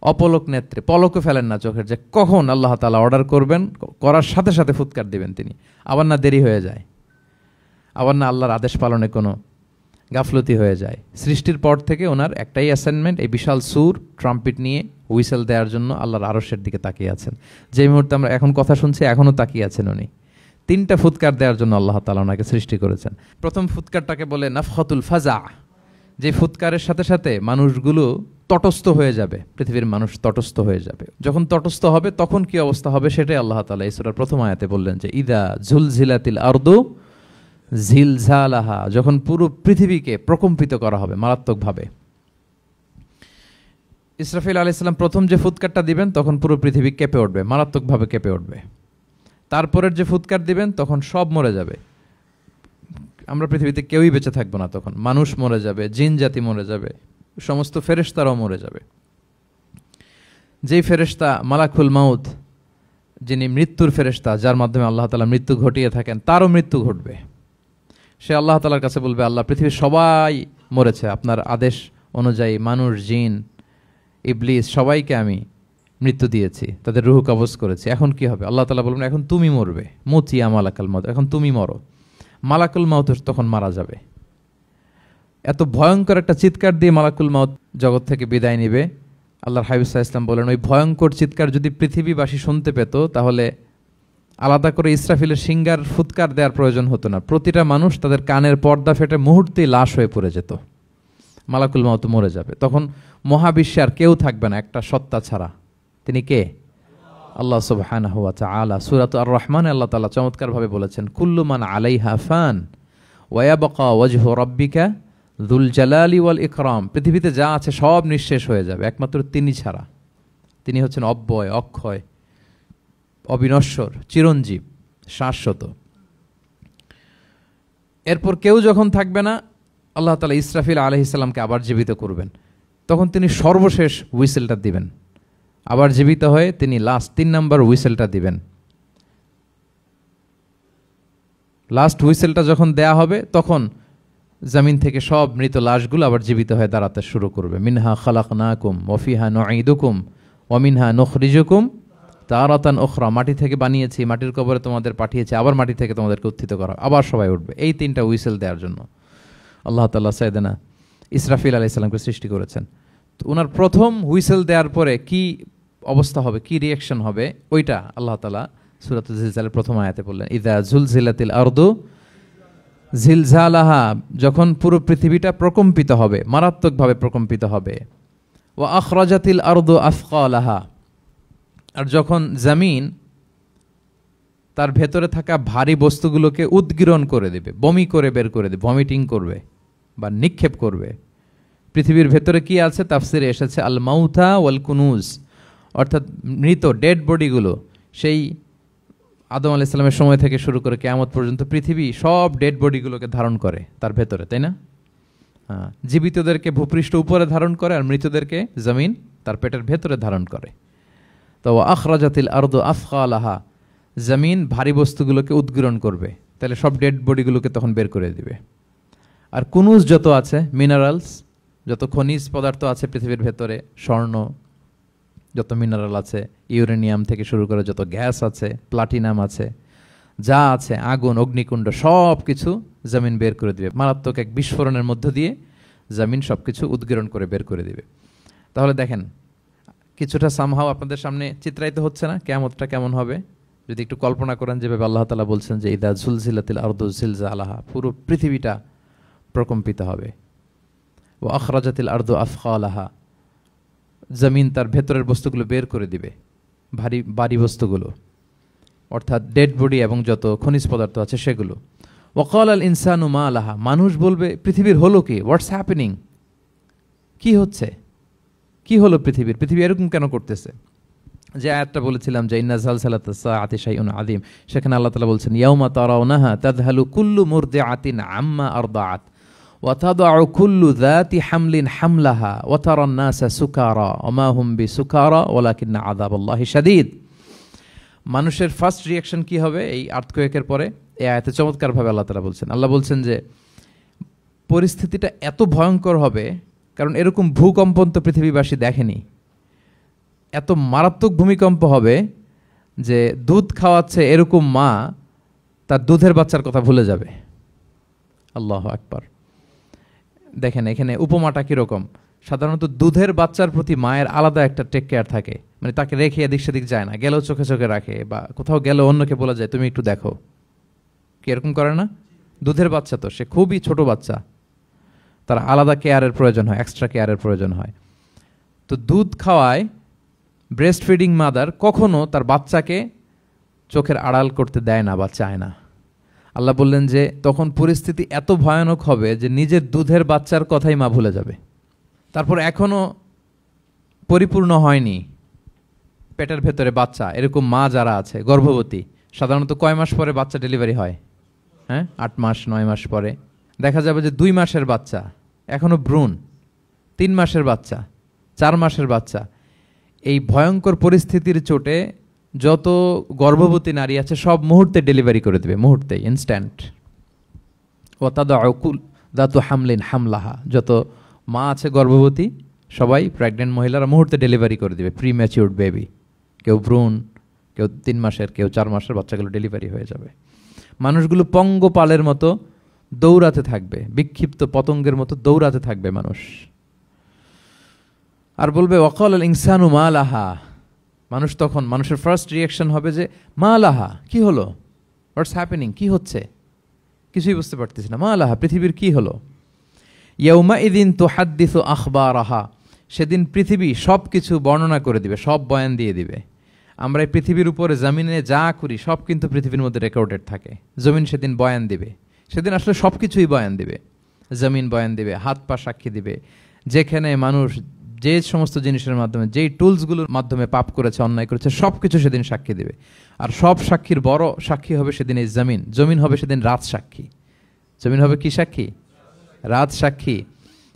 অপলক নেত্রে, পলকও ফেলেন না চোখের, যে কখন আল্লাহ তাআলা অর্ডার করবেন, করার সাথে সাথে ফুৎকার দিবেন তিনি। আবার না দেরি হয়ে যায়, আবার না আল্লাহর আদেশ পালনে কোনো গাফলতি হয়ে যায়। সৃষ্টির পর থেকে ওনার একটাই অ্যাসাইনমেন্ট, এই বিশাল সুর ট্রাম্পিট নিয়ে হুইসেল দেওয়ার জন্য আল্লাহর আরশের দিকে তাকিয়ে আছেন। যে মুহূর্তে আমরা এখন কথা শুনছি এখনও তাকিয়ে আছেন উনি। 3টা ফুৎকার দেওয়ার জন্য আল্লাহ তাআলা ওনাকে সৃষ্টি করেছেন। প্রথম ফুৎকারটাকে বলে নাফখাতুল ফাজা, যে ফুৎকারের সাথে সাথে মানুষগুলো তটস্থ হয়ে যাবে, পৃথিবীর মানুষ তটস্থ হয়ে যাবে। যখন তটস্থ হবে তখন কি অবস্থা হবে সেটাই আল্লাহ তাআলা এই সূরার প্রথম আয়াতে বললেন, যে ইদা জুলজিলাতিল আরদু জিলজালাহা, যখন পুরো পৃথিবীকে প্রকম্পিত করা হবে মারাত্মকভাবে। ইসরাফিল আলাইহিস সালাম প্রথম যে ফুৎকারটা দিবেন তখন পুরো পৃথিবী কেঁপে উঠবে, মারাত্মকভাবে কেঁপে উঠবে। তারপরের যে ফুৎকার দিবেন তখন সব মরে যাবে, আমরা পৃথিবীতে কেউই বেঁচে থাকবো না তখন। মানুষ মরে যাবে, জিন জাতি মরে যাবে, সমস্ত ফেরেশতারাও মরে যাবে। যেই ফেরেশতা মালাকুল মাউত, যিনি মৃত্যুর ফেরেশতা, যার মাধ্যমে আল্লাহ তাআলা মৃত্যু ঘটিয়ে থাকেন, তারও মৃত্যু ঘটবে। সে আল্লাহ তাআলার কাছে বলবে, আল্লাহ, পৃথিবীর সবাই মরেছে, আপনার আদেশ অনুযায়ী মানুষ, জিন, ইবলিস সবাইকে আমি মৃত্যু দিয়েছি, তাদের রূহ কবজ করেছি, এখন কি হবে? আল্লাহ তাআলা বলবেন, এখন তুমি মরবে, মুতিয়া মালাকুল মাউত, এখন তুমি মরো। মালাকুল মাউত তখন মারা যাবে। এত ভয়ঙ্কর একটা চিৎকার দিয়ে মালাকুল মাউত জগৎ থেকে বিদায় নিবে। আল্লাহর হাবিব সাল্লাল্লাহু আলাইহি ওয়াসাল্লাম বলেন, ওই ভয়ঙ্কর চিৎকার যদি পৃথিবীবাসী শুনতে পেত তাহলে আলাদা করে ইসরাফিলের সিঙ্গার ফুৎকার দেওয়ার প্রয়োজন হতো না। প্রতিটা মানুষ তাদের কানের পর্দা ফেটে মুহূর্তেই লাশ হয়ে পড়ে যেত, মালাকুল মাউত মরে যাবে। তখন মহাবিশ্বে আর কেউ থাকবে না একটা সত্তা ছাড়া। তিনি কে? আল্লাহ সুবহানাহু ওয়া তাআলা। সূরা আর রহমানে আল্লাহ তাআলা চমৎকারভাবে বলেছেন, কুল্লু মান আলাইহা ফান ওয়া ইয়াবকা ওয়াজহু রাব্বিকা যুল জালালি ওয়াল ইকরাম। পৃথিবীতে যা আছে সব নিঃশেষ হয়ে যাবে একমাত্র তিনি ছাড়া। তিনি হচ্ছেন অব্যয়, অক্ষয়, অবিনশ্বর, চিরঞ্জীব, শাশ্বত। এরপর কেউ যখন থাকবে না, আল্লাহ তাআলা ইসরাফিল আলাইহিস সালামকে আবার জীবিত করবেন। তখন তিনি সর্বশেষ হুইসেলটা দিবেন, আবার জীবিত হয়ে তিনি লাস্ট 3 নম্বর হুইসেলটা দিবেন। লাস্ট হুইসেলটা যখন দেয়া হবে তখন জমিন থেকে সব মৃত লাশগুলো আবার জীবিত হয়ে দাঁড়াতে শুরু করবে। মিনহা খালাকনাকুম ওয়া ফিহা নুঈদুকুম ওয়া মিনহা নুখরিজুকুম তারাতান উখরা, মাটি থেকে বানিয়েছি, মাটির কবরে তোমাদের পাঠিয়েছি, আবার মাটি থেকে তোমাদেরকে উত্থিত করা, আবার সবাই উঠবে। এই 3টা হুইসেল দেওয়ার জন্য আল্লাহ তাআলা সাইয়েদনা ইসরাফিল আলাইহিস সালামকে সৃষ্টি করেছেন। তো ওনার প্রথম হুইসেল দেওয়ার পরে কি অবস্থা হবে, কি রিয়াকশন হবে, ওইটা আল্লাহ তাআলা সূরাতুল জিলজালের প্রথম আয়াতে বললেন, ইযা জুলজিলাতিল আরদু জিলজালাহা, যখন পুরো পৃথিবীটা প্রকম্পিত হবে, মারাত্মকভাবে প্রকম্পিত হবে। ওয়া আখরাজাতিল আরদু আসকালাহা, আর যখন জমিন তার ভেতরে থাকা ভারী বস্তুগুলোকে উদ্গীরণ করে দেবে, বমি করে বের করে দেবে, ভমিটিং করবে বা নিক্ষেপ করবে। পৃথিবীর ভেতরে কি আছে তাফসিরে এসেছে আল মাউথা ওয়াল কুনুজ, অর্থাৎ মৃত ডেড বডিগুলো, সেই আদম আলাইহিস সালামের সময় থেকে শুরু করে কিয়ামত পর্যন্ত পৃথিবী সব ডেড বডিগুলোকে ধারণ করে তার ভেতরে, তাই না? জীবিতদেরকে ভূপৃষ্ঠ উপরে ধারণ করে আর মৃতদেরকে জমিন তার পেটের ভেতরে ধারণ করে। তো আখরাজাতিল আরদু আফকালাহা, জমিন ভারী বস্তুগুলোকে উদ্গীরণ করবে, তাহলে সব ডেড বডিগুলোকে তখন বের করে দিবে। আর কুনুজ যত আছে, মিনারেলস, যত খনিজ পদার্থ আছে পৃথিবীর ভেতরে, স্বর্ণ, যত মিনারেল আছে, ইউরেনিয়াম থেকে শুরু করে যত গ্যাস আছে, প্লাটিনাম আছে, যা আছে, আগুন, অগ্নিকুণ্ড, সব কিছু জমিন বের করে দিবে। মারাত্মক এক বিস্ফোরণের মধ্য দিয়ে জমিন সব কিছু উদ্গীরণ করে বের করে দিবে। তাহলে দেখেন, কিছুটা সামহাও আপনাদের সামনে চিত্রায়িত হচ্ছে না কিয়ামতটা কেমন হবে? যদি একটু কল্পনা করেন যেভাবে আল্লাহ তাআলা বলছেন যে ইদা জুলজিলাতিল আরদু জিলজালাহা, পুরো পৃথিবীটা প্রকম্পিত হবে। ও আখরাজাতিল আরদু আফকালাহা, জমিন তার ভেতরের বস্তুগুলো বের করে দিবে, ভারী বস্তুগুলো, অর্থাৎ ডেড বডি এবং যত খনিজ পদার্থ আছে সেগুলো। ওয়াকাল আল ইনসানু মা লাহা, মানুষ বলবে পৃথিবীর হলো কি, হোয়াটস হ্যাপেনিং, কি হচ্ছে, কি হলো পৃথিবীর, পৃথিবী এরকম কেন করতেছে? যে আয়াতটা বলেছিলাম যে ইন্না জালজালাতাস সাআতি শাইউন আযীম, সেখানে আল্লাহ তাআলা বলছেন ইয়াউমা তারাউনাহা তাযহালু কুল্লু মুরদিআতিন আম্মা আরদাআত ওয়া তাদউ কুল্লু যাতি হামলিন হামলাহা ওয়া তারান নাসা সুকারা ওয়া মা হুম বিসুকারা ওয়ালাকিন্না আযাবাল্লাহি শাদীদ। মানুষের ফার্স্ট রিয়াকশন কি হবে এই আর্থকোয়েকের পরে? এই আয়াতে চমৎকারভাবে আল্লাহ তাআলা বলছেন। আল্লাহ বলছেন যে পরিস্থিতিটা এত ভয়ঙ্কর হবে, কারণ এরকম ভূকম্পন তো পৃথিবীবাসী দেখেনি। এত মারাত্মক ভূমিকম্প হবে যে দুধ খাওয়াচ্ছে এরকম মা তার দুধের বাচ্চার কথা ভুলে যাবে। আল্লাহু আকবার। দেখেন এখানে উপমাটা কীরকম। সাধারণত দুধের বাচ্চার প্রতি মায়ের আলাদা একটা টেক কেয়ার থাকে, মানে তাকে রেখে এদিক সেদিক যায় না, গেলেও চোখে চোখে রাখে, বা কোথাও গেলেও অন্যকে বলা যায় তুমি একটু দেখো, কি এরকম করে না? দুধের বাচ্চা তো সে খুবই ছোট বাচ্চা, তার আলাদা কেয়ারের প্রয়োজন হয়, এক্সট্রা কেয়ারের প্রয়োজন হয়। তো দুধ খাওয়ায় ব্রেস্ট ফিডিং মাদার কখনো তার বাচ্চাকে চোখের আড়াল করতে দেয় না বা চায় না। আল্লাহ বললেন যে তখন পরিস্থিতি এত ভয়ানক হবে যে নিজের দুধের বাচ্চার কথাই মা ভুলে যাবে। তারপর এখনো পরিপূর্ণ হয়নি পেটের ভেতরে বাচ্চা, এরকম মা যারা আছে গর্ভবতী, সাধারণত কয় মাস পরে বাচ্চা ডেলিভারি হয়? 8 মাস 9 মাস পরে। দেখা যাবে যে 2 মাসের বাচ্চা, এখনো ভ্রূণ, 3 মাসের বাচ্চা, 4 মাসের বাচ্চা। এই ভয়ঙ্কর পরিস্থিতির চোটে যত গর্ভবতী নারী আছে সব মুহূর্তে ডেলিভারি করে দেবে, মুহূর্তে, ইনস্ট্যান্ট। ও দাতু হামলিন হামলাহা, যত মা আছে গর্ভবতী সবাই, প্রেগনেন্ট মহিলারা মুহূর্তে ডেলিভারি করে দেবে, প্রি ম্যাচিউরড বেবি, কেউ ভ্রূণ, কেউ 3 মাসের, কেউ 4 মাসের বাচ্চাগুলো ডেলিভারি হয়ে যাবে। মানুষগুলো পঙ্গপালের মতো দৌড়াতে থাকবে, বিক্ষিপ্ত পতঙ্গের মতো দৌড়াতে থাকবে মানুষ। আর বলবে ওয়াকাল আল ইনসানু মা লাহা, মানুষ তখন, মানুষের ফার্স্ট রিয়াকশন হবে যে মা লাহা, কি হলো, হোয়াটস হ্যাপেনিং, কি হচ্ছে, কিছুই বুঝতে পারতেছি না, মা লাহা, পৃথিবীর কি হলো। ইয়াউমা ইদিন তুহাদ্দিসু আখবারাহা, সেদিন পৃথিবী সব কিছু বর্ণনা করে দিবে, সব বয়ান দিয়ে দিবে। আমরা এই পৃথিবীর উপরে জমিনে যা করি সব কিন্তু পৃথিবীর মধ্যে রেকর্ডেড থাকে। জমিন সেদিন বয়ান দিবে, সেদিন আসলে সব কিছুই বয়ান দিবে। জমিন বয়ান দিবে, হাত পা সাক্ষী দিবে, যেখানে মানুষ যে সমস্ত জিনিসের মাধ্যমে, যেই টুলসগুলোর মাধ্যমে পাপ করেছে, অন্যায় করেছে, সব কিছু সেদিন সাক্ষী দিবে। আর সব সাক্ষীর বড় সাক্ষী হবে সেদিন এই জমিন। জমিন হবে সেদিন রাত সাক্ষী। জমিন হবে কি সাক্ষী? রাত সাক্ষী।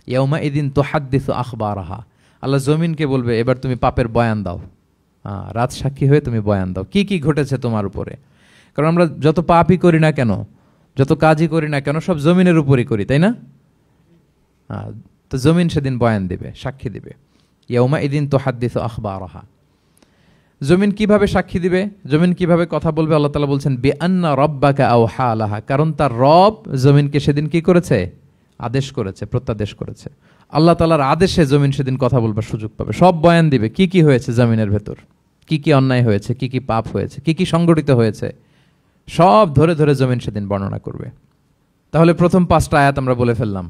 ইয়াউমা ইদিন তুহাদ্দিসু আখবারাহা, আল্লাহ জমিনকে বলবে এবার তুমি পাপের বয়ান দাও, রাত সাক্ষী হয়ে তুমি বয়ান দাও, কি কি ঘটেছে তোমার উপরে। কারণ আমরা যত পাপই করি না কেন, যত কাজই করি না কেন, সব জমিনের উপরই করি, তাই না? তো জমিন সেদিন বয়ান দিবে, সাক্ষী দিবে। ইয়াউমা ইদিন তুহাদ্দিসু আখবারাহা। জমিন কিভাবে সাক্ষী দিবে, জমিন কিভাবে কথা বলবে? আল্লাহ তাআলা বলছেন বিআন্না রাব্বাকা আওহা লাহা, কারণ তার রব জমিনকে সেদিন কি করেছে? আদেশ করেছে, প্রত্যাদেশ করেছে। আল্লাহ তাআলার আদেশে জমিন সেদিন কথা বলবার সুযোগ পাবে, সব বয়ান দিবে, কি কি হয়েছে জমিনের ভেতর, কি কি অন্যায় হয়েছে, কি কি পাপ হয়েছে, কি কি সংগঠিত হয়েছে, সব ধরে ধরে জমিন সেদিন বর্ণনা করবে। তাহলে প্রথম 5টা আয়াত আমরা বলে ফেললাম,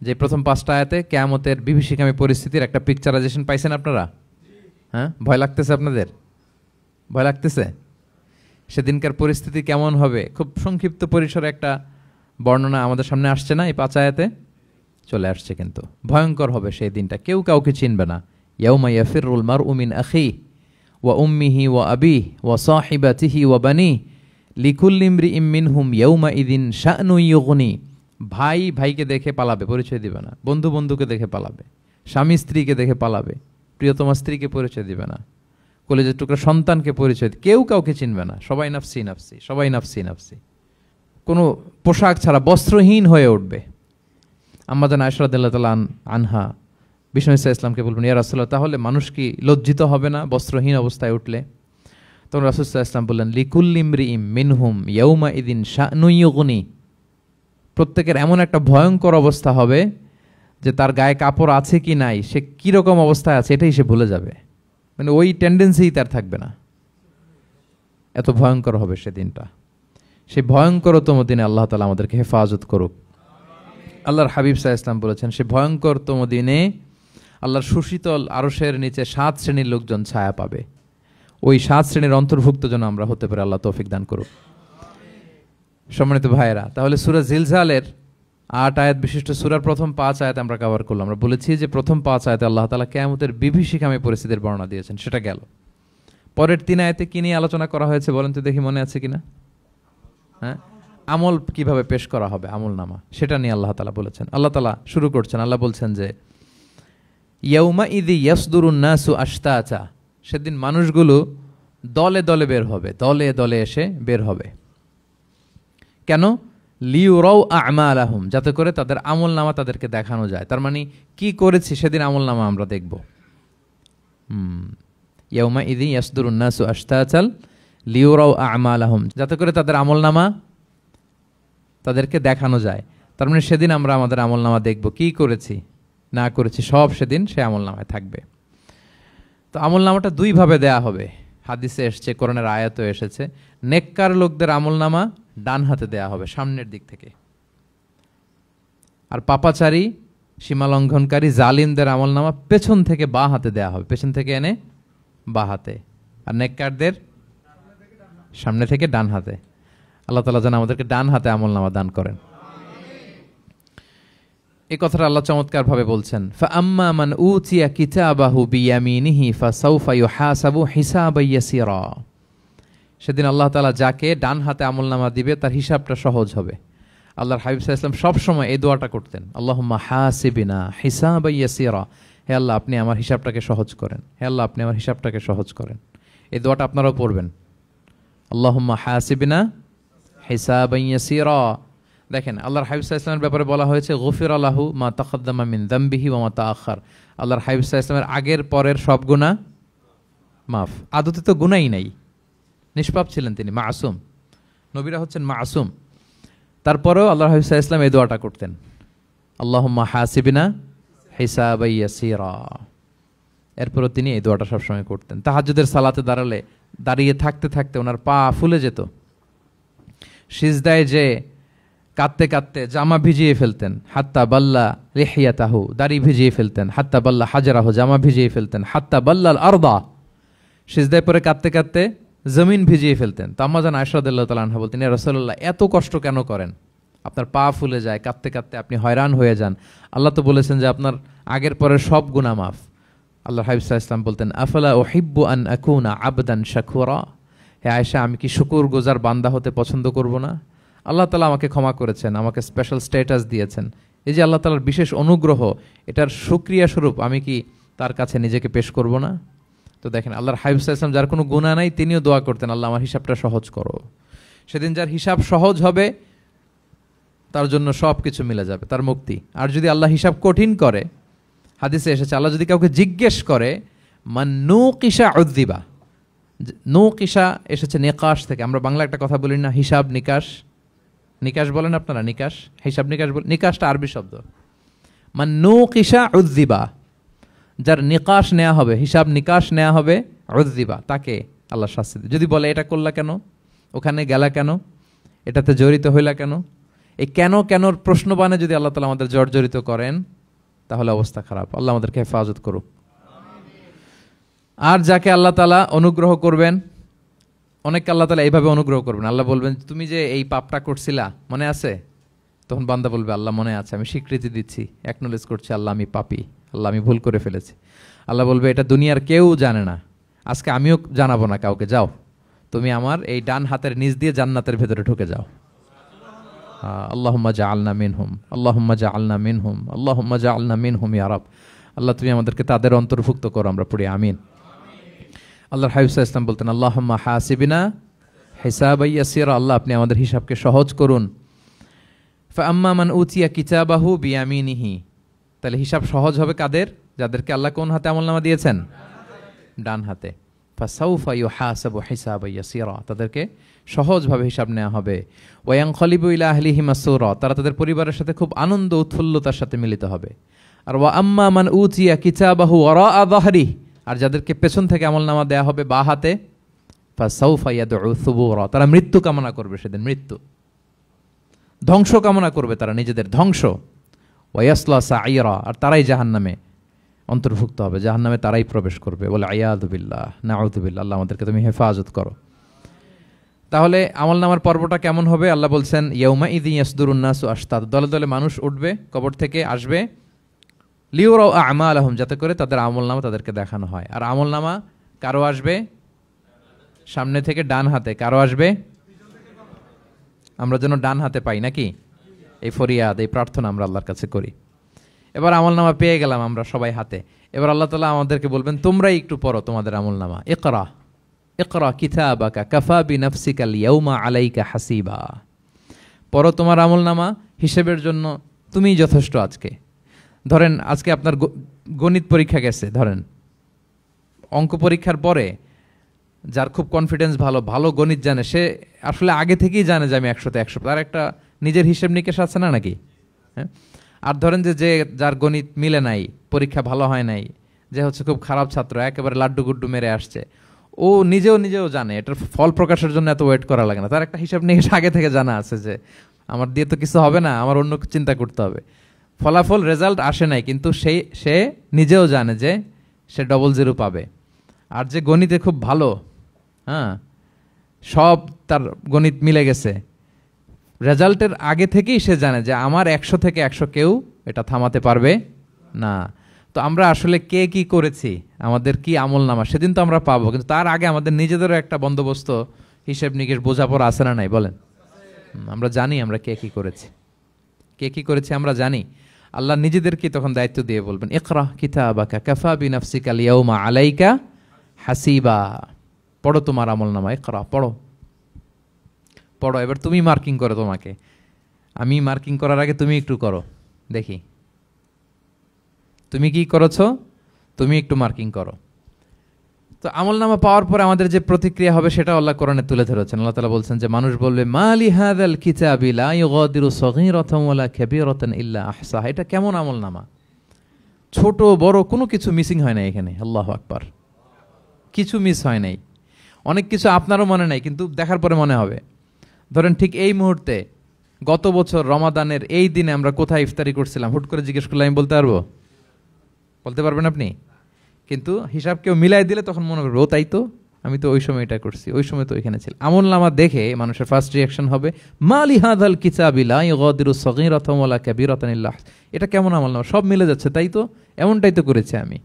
যে প্রথম 5টা আয়াতে কিয়ামতের বিভীষিকামী পরিস্থিতির একটা পিকচারাইজেশন পাইছেন আপনারা? ভয় লাগতেছে আপনাদের? ভয় লাগতেছে? সেদিনকার পরিস্থিতি কেমন হবে খুব সংক্ষিপ্ত পরিসরে একটা বর্ণনা আমাদের সামনে আসছে না? এই 5 আয়াতে চলে আসছে। কিন্তু ভয়ঙ্কর হবে সেই দিনটা, কেউ কাউকে চিনবে না। ইয়াউমা ইয়াফিরুল মারউ মিন আখিহি ওয়া উম্মিহি ওয়া আবিহি ওয়া সাহিবাতিহি ওয়া বানিহি লিকুল্লি ইমরিইম মিনহুম ইয়াউমা ইযিন শা'নুন ইউগনি। ভাই ভাইকে দেখে পালাবে, পরিচয় দিবে না। বন্ধু বন্ধুকে দেখে পালাবে। স্বামী স্ত্রীকে দেখে পালাবে, প্রিয়তমা স্ত্রীকে পরিচয় দিবে না। কলেজের টুকরা সন্তানকে পরিচয়, কেউ কাউকে চিনবে না। সবাই নাফসি নাফসি, সবাই নাফসি নাফসি। কোনো পোশাক ছাড়া বস্ত্রহীন হয়ে উঠবে। আম্মা জান আয়েশা রাদিয়াল্লাহু তাআলা আনহা বিষ্ণু ইসলামকে বলবেন, ইয়া রাসূলুল্লাহ, তাহলে মানুষ কি লজ্জিত হবে না বস্ত্রহীন অবস্থায় উঠলে? তখন রাসূল সাল্লাল্লাহু আলাইহি ওয়াসাল্লাম বললেন, লিকুল্লি ইমরিইম মিনহুম ইয়াউমা ইযিন শা'নুন ইউগনি। প্রত্যেকের এমন একটা ভয়ঙ্কর অবস্থা হবে যে তার গায়ে কাপড় আছে কি নাই, সে কীরকম অবস্থায় আছে এটাই সে ভুলে যাবে। মানে ওই টেন্ডেন্সিই তার থাকবে না। এত ভয়ঙ্কর হবে সেদিনটা। সেই ভয়ঙ্করতম দিনে আল্লাহ তাআলা আমাদেরকে হেফাজত করুক। আল্লাহর হাবিব সাল্লাল্লাহু আলাইহি ওয়াসাল্লাম বলেছেন, সে ভয়ঙ্করতম দিনে আল্লাহর সুশীতল আরশের নিচে 7 শ্রেণীর লোকজন ছায়া পাবে। ওই 7 শ্রেণীর অন্তর্ভুক্ত যেন আমরা হতে পারি, আল্লাহ তৌফিক দান করুক। সম্মানিত ভাইয়েরা, তাহলে সূরা জিলজালের 8 আয়াত বিশিষ্ট সূরার প্রথম 5 আয়াত আমরা কভার করলাম। আমরা বলেছি যে প্রথম 5 আয়াতে আল্লাহ তাআলা কিয়ামতের বিভীষিকাময় পরিস্থিতির বর্ণনা দিয়েছেন, সেটা গেল। পরের 3 আয়াতে কি নিয়ে আলোচনা করা হয়েছে বলেন তো দেখি, মনে আছে কিনা? হ্যাঁ, আমল কিভাবে পেশ করা হবে, আমল নামা, সেটা নিয়ে আল্লাহ তাআলা বলেছেন। আল্লাহ তাআলা শুরু করছেন, আল্লাহ বলছেন যে ইয়াউমা ইযি ইয়াসদুরুন নাসু আশতাতা। সেদিন মানুষগুলো দলে দলে বের হবে, দলে দলে এসে বের হবে। কেন? লিউরাউ আ'মালাহুম, যাতে করে তাদের আমল নামা তাদেরকে দেখানো যায়। তার মানে কি করেছি সেদিন আমল নামা আমরা দেখব। ইয়াউমা ইযি ইয়াসদুরুন নাসু আশতাতাল লিউরাউ আ'মালাহুম, যাতে করে তাদের আমল নামা তাদেরকে দেখানো যায়। তার মানে সেদিন আমরা আমাদের আমল নামা দেখব, কি করেছি না করেছি সব সেদিন সে আমল নামায় থাকবে। তো আমল নামাটা 2 ভাবে দেয়া হবে। হাদিসে এসেছে, কোরআনের আয়াতও এসেছে। নেককার লোকদের আমল নামা ডান হাতে দেয়া হবে, সামনের দিক থেকে। আর পাপাচারী, সীমালঙ্ঘনকারী, জালিমদের আমল নামা পেছন থেকে বাঁ হাতে দেয়া হবে, পেছন থেকে এনে বাঁ হাতে। আর নেককারদের সামনে থেকে ডান হাতে। আল্লাহ তাআলা যেন আমাদেরকে ডান হাতে আমল নামা দান করেন। এই কথাটা আল্লাহ চমৎকার ভাবে বলছেন, ফাআম্মা মান উতিয়া কিতাবাহু বিয়ামিনিহি ফাসাউফা ইউহাসাবু হিসাবান ইয়াসীরা। সেদিন আল্লাহ তাআলা যাকে ডান হাতে আমলনামা দিবে তার হিসাবটা সহজ হবে। আল্লাহর হাবিব সাল্লাল্লাহু আলাইহি ওয়াসাল্লাম সব সময় এই দোয়াটা করতেন, আল্লাহুম্মা হাসিবিনা হিসাবান ইয়াসীরা। হে আল্লাহ, আপনি আমার হিসাবটাকে সহজ করেন। হে আল্লাহ, আপনি আমার হিসাবটাকে সহজ করেন। এই দোয়াটা আপনারাও পড়বেন, আল্লাহুম্মা হাসিবিনা হিসাবান ইয়াসীরা। দেখেন, আল্লাহর হাবিব সাল্লাল্লাহু আলাইহি ওয়াসাল্লামের ব্যাপারে বলা হয়েছে গফিরা লাহু মা তাকাদ্দামা মিন যামবিহি ওয়া মা তাআখার। আল্লাহর হাবিব সাল্লাল্লাহু আলাইহি ওয়াসাল্লামের আগের পরের সব গুনাহ মাফ। আদতে তো গুনাহই নাই, নিষ্পাপ ছিলেন তিনি, মাসুম। নবীরা হচ্ছেন মাসুম। তারপরেও আল্লাহর হাবিব সাল্লাল্লাহু আলাইহি ওয়াসাল্লাম এই দোয়াটা করতেন, আল্লাহুম্মা হাসিবিনা হিসাবান ইয়াসীরা। এরপরও তিনি এই দোয়াটা সবসময় করতেন। তাহাজ্জুদের সালাতে দাঁড়িয়ে থাকতে থাকতে ওনার পা ফুলে যেত। সিজদায় যে কাঁদতে কাঁদতে জামা ভিজিয়ে ফেলতেন, হাত্তা বাল্লা লিহিয়াতাহু, দাড়ি ভিজিয়ে ফেলতেন, হাত্তা বাল্লা হাজারাহু, জামা ভিজিয়ে ফেলতেন, হাত্তা বাল্লাল আরদা, সিজদায় পরে কাঁদতে কাঁদতে জমিন ভিজিয়ে ফেলতেন। তো আম্মা জান আয়েশা রাদিয়াল্লাহু তাআলা আনহা বলতেন, ইয়া রাসূলুল্লাহ, এত কষ্ট কেন করেন? আপনার পা ফুলে যায়, কাঁদতে কাঁদতে আপনি হয়রান হয়ে যান। আল্লাহ তো বলেছেন যে আপনার আগের পরের সব গুনাহ মাফ। আল্লাহর হাবিব সাল্লাল্লাহু আলাইহি ওয়াসাল্লাম বলতেন, আফালা উহিব্বু আন আকুনা আবদান শাকুরা। হে আয়েশা, আমি কি শুকরগুজার বান্দা হতে পছন্দ করব না? আল্লাহ তাআলা আমাকে ক্ষমা করেছেন, আমাকে স্পেশাল স্ট্যাটাস দিয়েছেন। এই যে আল্লাহ তাআলার বিশেষ অনুগ্রহ, এটার শুকরিয়া স্বরূপ আমি কি তার কাছে নিজেকে পেশ করব না? তো দেখেন, আল্লাহর হাবিব সাল্লাল্লাহু আলাইহি ওয়াসাল্লাম যার কোনো গুনাহ নাই, তিনিও দোয়া করতেন, আল্লাহ আমার হিসাবটা সহজ করো। সেদিন যার হিসাব সহজ হবে তার জন্য সব কিছু মিলে যাবে, তার মুক্তি। আর যদি আল্লাহ হিসাব কঠিন করে, হাদিসে এসেছে, আল্লাহ যদি কাউকে জিজ্ঞেস করে, মান নুকিশা উযযিবা। নুকিশা এসেছে নিকাশ থেকে। আমরা বাংলা একটা কথা বলি না, হিসাব নিকাশ। নিকাশ বলেন আপনারা? নিকাশ, হিসাব নিকাশ বলেন। নিকাশটা আরবি শব্দ। মান নুকিশা উযযিবা, যার নিকাশ নেওয়া হবে, হিসাব নিকাশ নেওয়া হবে, উযযিবা, তাকে আল্লাহ শাস্তি দেবে। যদি বলে এটা করলা কেন, ওখানে গেলা কেন, এটাতে জড়িত হইলা কেন, এই কেন কেনর প্রশ্নবাণে যদি আল্লাহ তাআলা আমাদের জর্জরিত করেন, তাহলে অবস্থা খারাপ। আল্লাহ আমাদেরকে হেফাজত করুক। আর যাকে আল্লাহ তাআলা অনুগ্রহ করবেন, অনেক আল্লাহ তাআলা এইভাবে অনুগ্রহ করবেন, আল্লাহ বলবেন তুমি যে এই পাপটা করছিলা মনে আছে? তখন বান্দা বলবে আল্লাহ মনে আছে, আমি স্বীকৃতি দিচ্ছি, অ্যাকনোলেজ করছি আল্লাহ আমি পাপী, আল্লাহ আমি ভুল করে ফেলেছি। আল্লাহ বলবে এটা দুনিয়ার কেউ জানে না, আজকে আমিও জানাবো না কাউকে, যাও তুমি আমার এই ডান হাতের নিচ দিয়ে জান্নাতের ভেতরে ঢুকে যাও। আল্লাহুম্মা জাআলনা মিনহুম, আল্লাহুম্মা জাআলনা মিনহুম, আল্লাহুম্মা জাআলনা মিনহুম ইয়া রাব। আল্লাহ তুমি আমাদেরকে তাদের অন্তর্ভুক্ত করো, আমরা পড়ি আমিন। আল্লাহর হাবিব সাল্লাল্লাহু আলাইহি ওয়াসাল্লাম বলতেন আল্লাহুম্মা হাসিবিনা হিসাবান ইয়াসিরা, আল্লাহ আপনি আমাদের হিসাবকে সহজ করুন। ফাআম্মা মান উতিয়া কিতাবাহু বিয়ামিনিহি, তাহলে হিসাব সহজ হবে কাদের? যাদেরকে আল্লাহ কোন হাতে আমলনামা দিয়েছেন? ডান হাতে। ফাসাউফা ইউহাসাবু হিসাবান ইয়াসিরা, তাদেরকে সহজভাবে হিসাব নেওয়া হবে। ওয়ায়ানকালিবু ইলা আহলিহি মাসরুরা, তারা তাদের পরিবারের সাথে খুব আনন্দ উৎফুল্লতার সাথে মিলিত হবে। আর ওয়া আম্মা মান উতিয়া কিতাবাহু ওয়ারাআ যাহরি, আর যাদেরকে পেছন থেকে আমলনামা দেয়া হবে বা হাতে, ফাসাউফা ইয়াদউ সুবুরা, তারা মৃত্যু কামনা করবে, সেদিন মৃত্যু, ধ্বংস কামনা করবে, তারা নিজেদের ধ্বংস। ওয়ায়াসলা সাঈরা, আর তারাই জাহান্নামে অন্তর্ভুক্ত হবে, জাহান্নামে তারাই প্রবেশ করবে। বলে আয়াযু বিল্লাহ, নাউযু বিল্লাহ, আল্লাহ আমাদেরকে তুমি হেফাজত করো। তাহলে আমলনামার পর্বটা কেমন হবে? আল্লাহ বলছেন ইয়াউমা ইযি ইয়াসদুরুন নাসু আশতাত, দলে দলে মানুষ উঠবে, কবর থেকে আসবে, লিউরাউ আমালাহুম, যাতে করে তাদের আমলনামা তাদেরকে দেখানো হয়। আর আমলনামা কারো আসবে সামনে থেকে ডান হাতে, কারো আসবে, আমরা যেন ডান হাতে পাই নাকি, এই ফরিয়াদ, এই প্রার্থনা আমরা আল্লাহর কাছে করি। এবার আমলনামা পেয়ে গেলাম আমরা সবাই হাতে, এবার আল্লাহ তাআলা আমাদেরকে বলবেন তোমরাই একটু পড়ো তোমাদের আমলনামা। ইকরা ইকরা কিতাবাকা কাফা বিনাফসিকাল ইয়াউমা আলাইকা হাসিবা, পড়ো তোমার আমলনামা, হিসেবের জন্য তুমিই যথেষ্ট আজকে। ধরেন আজকে আপনার গণিত পরীক্ষা গেছে, ধরেন অঙ্ক পরীক্ষার পরে যার খুব কনফিডেন্স ভালো, ভালো গণিত জানে, সে আসলে আগে থেকেই জানে যে আমি 100তে 100, তার একটা নিজের হিসেব নিকেশ আছে না নাকি? হ্যাঁ। আর ধরেন যে যার গণিত মিলে নাই, পরীক্ষা ভালো হয় নাই, যে হচ্ছে খুব খারাপ ছাত্র, একেবারে লাড্ডু গুড্ডু মেরে আসছে, ও নিজেও জানে এটার ফল প্রকাশের জন্য এত ওয়েট করা লাগে না, তার একটা হিসাব নিকেশ আগে থেকে জানা আছে যে আমার দিয়ে তো কিছু হবে না, আমার অন্য চিন্তা করতে হবে। ফলাফল রেজাল্ট আসে নাই, কিন্তু সে নিজেও জানে যে সে 00 পাবে। আর যে গণিতে খুব ভালো, হ্যাঁ, সব তার গণিত মিলে গেছে, রেজাল্টের আগে থেকেই সে জানে যে আমার 100 থেকে 100 কেউ এটা থামাতে পারবে না। তো আমরা আসলে কে কি করেছি, আমাদের কি আমলনামা, সেদিন তো আমরা পাবো, কিন্তু তার আগে আমাদের নিজেদেরও একটা বন্দোবস্ত, হিসেব নিকেশ, বোঝাপড়া আছে না নাই বলেন? আমরা জানি আমরা কে কি করেছি আমরা জানি। আল্লাহ নিজেদেরকে তখন দায়িত্ব দিয়ে বলবেন ইকরা কিতাবাকা কাফা বিনাফসিকাল ইয়াউমা আলাইকা হাসিবা, পড়ো তোমার আমলনামা, ইকরা, পড়ো। এবার তুমি মার্কিং করো, তোমাকে আমি মার্কিং করার আগে তুমি একটু করো, দেখি তুমি কি করেছো, তুমি একটু মার্কিং করো। তো আমলনামা পাওয়ার পরে আমাদের যে প্রতিক্রিয়া হবে সেটা আল্লাহ কোরআনে তুলে ধরেছেন। আল্লাহ তাআলা বলছেন যে মানুষ বলবে মালি হাযাল কিতাবি লা ইউগাদিরু সগীরাতান ওয়ালা কাবীরাতান ইল্লা আহসাহা, এটা কেমন আমলনামা, ছোট বড় কোনো কিছু মিসিং হয় না এখানে। আল্লাহু আকবার, কিছু মিস হয় নাই। অনেক কিছু আপনারও মনে নাই, কিন্তু দেখার পরে মনে হবে। ধরেন ঠিক এই মুহূর্তে গত বছর রমাদানের এই দিনে আমরা কোথায় ইফতারি করছিলাম, হুট করে জিজ্ঞেস করলে আমি বলতে পারবো? বলতে পারবেন আপনি? কিন্তু হিসাব কেউ মিলাই দিলে তখন মনে করবে ও তাই তো, আমি তো ওই সময় এটা করছি, ওই সময় তো ওইখানে ছিল। আমলনামা দেখে মানুষের ফার্স্ট রিয়াকশন হবে মালি হাযাল কিতাবি লা ইউগাদিরু সগীরাতান ওয়ালা কাবীরাতান ইল্লা, এটা কেমন আমলনামা, সব মিলে যাচ্ছে, তাই তো, এমনটাই তো করেছি আমি।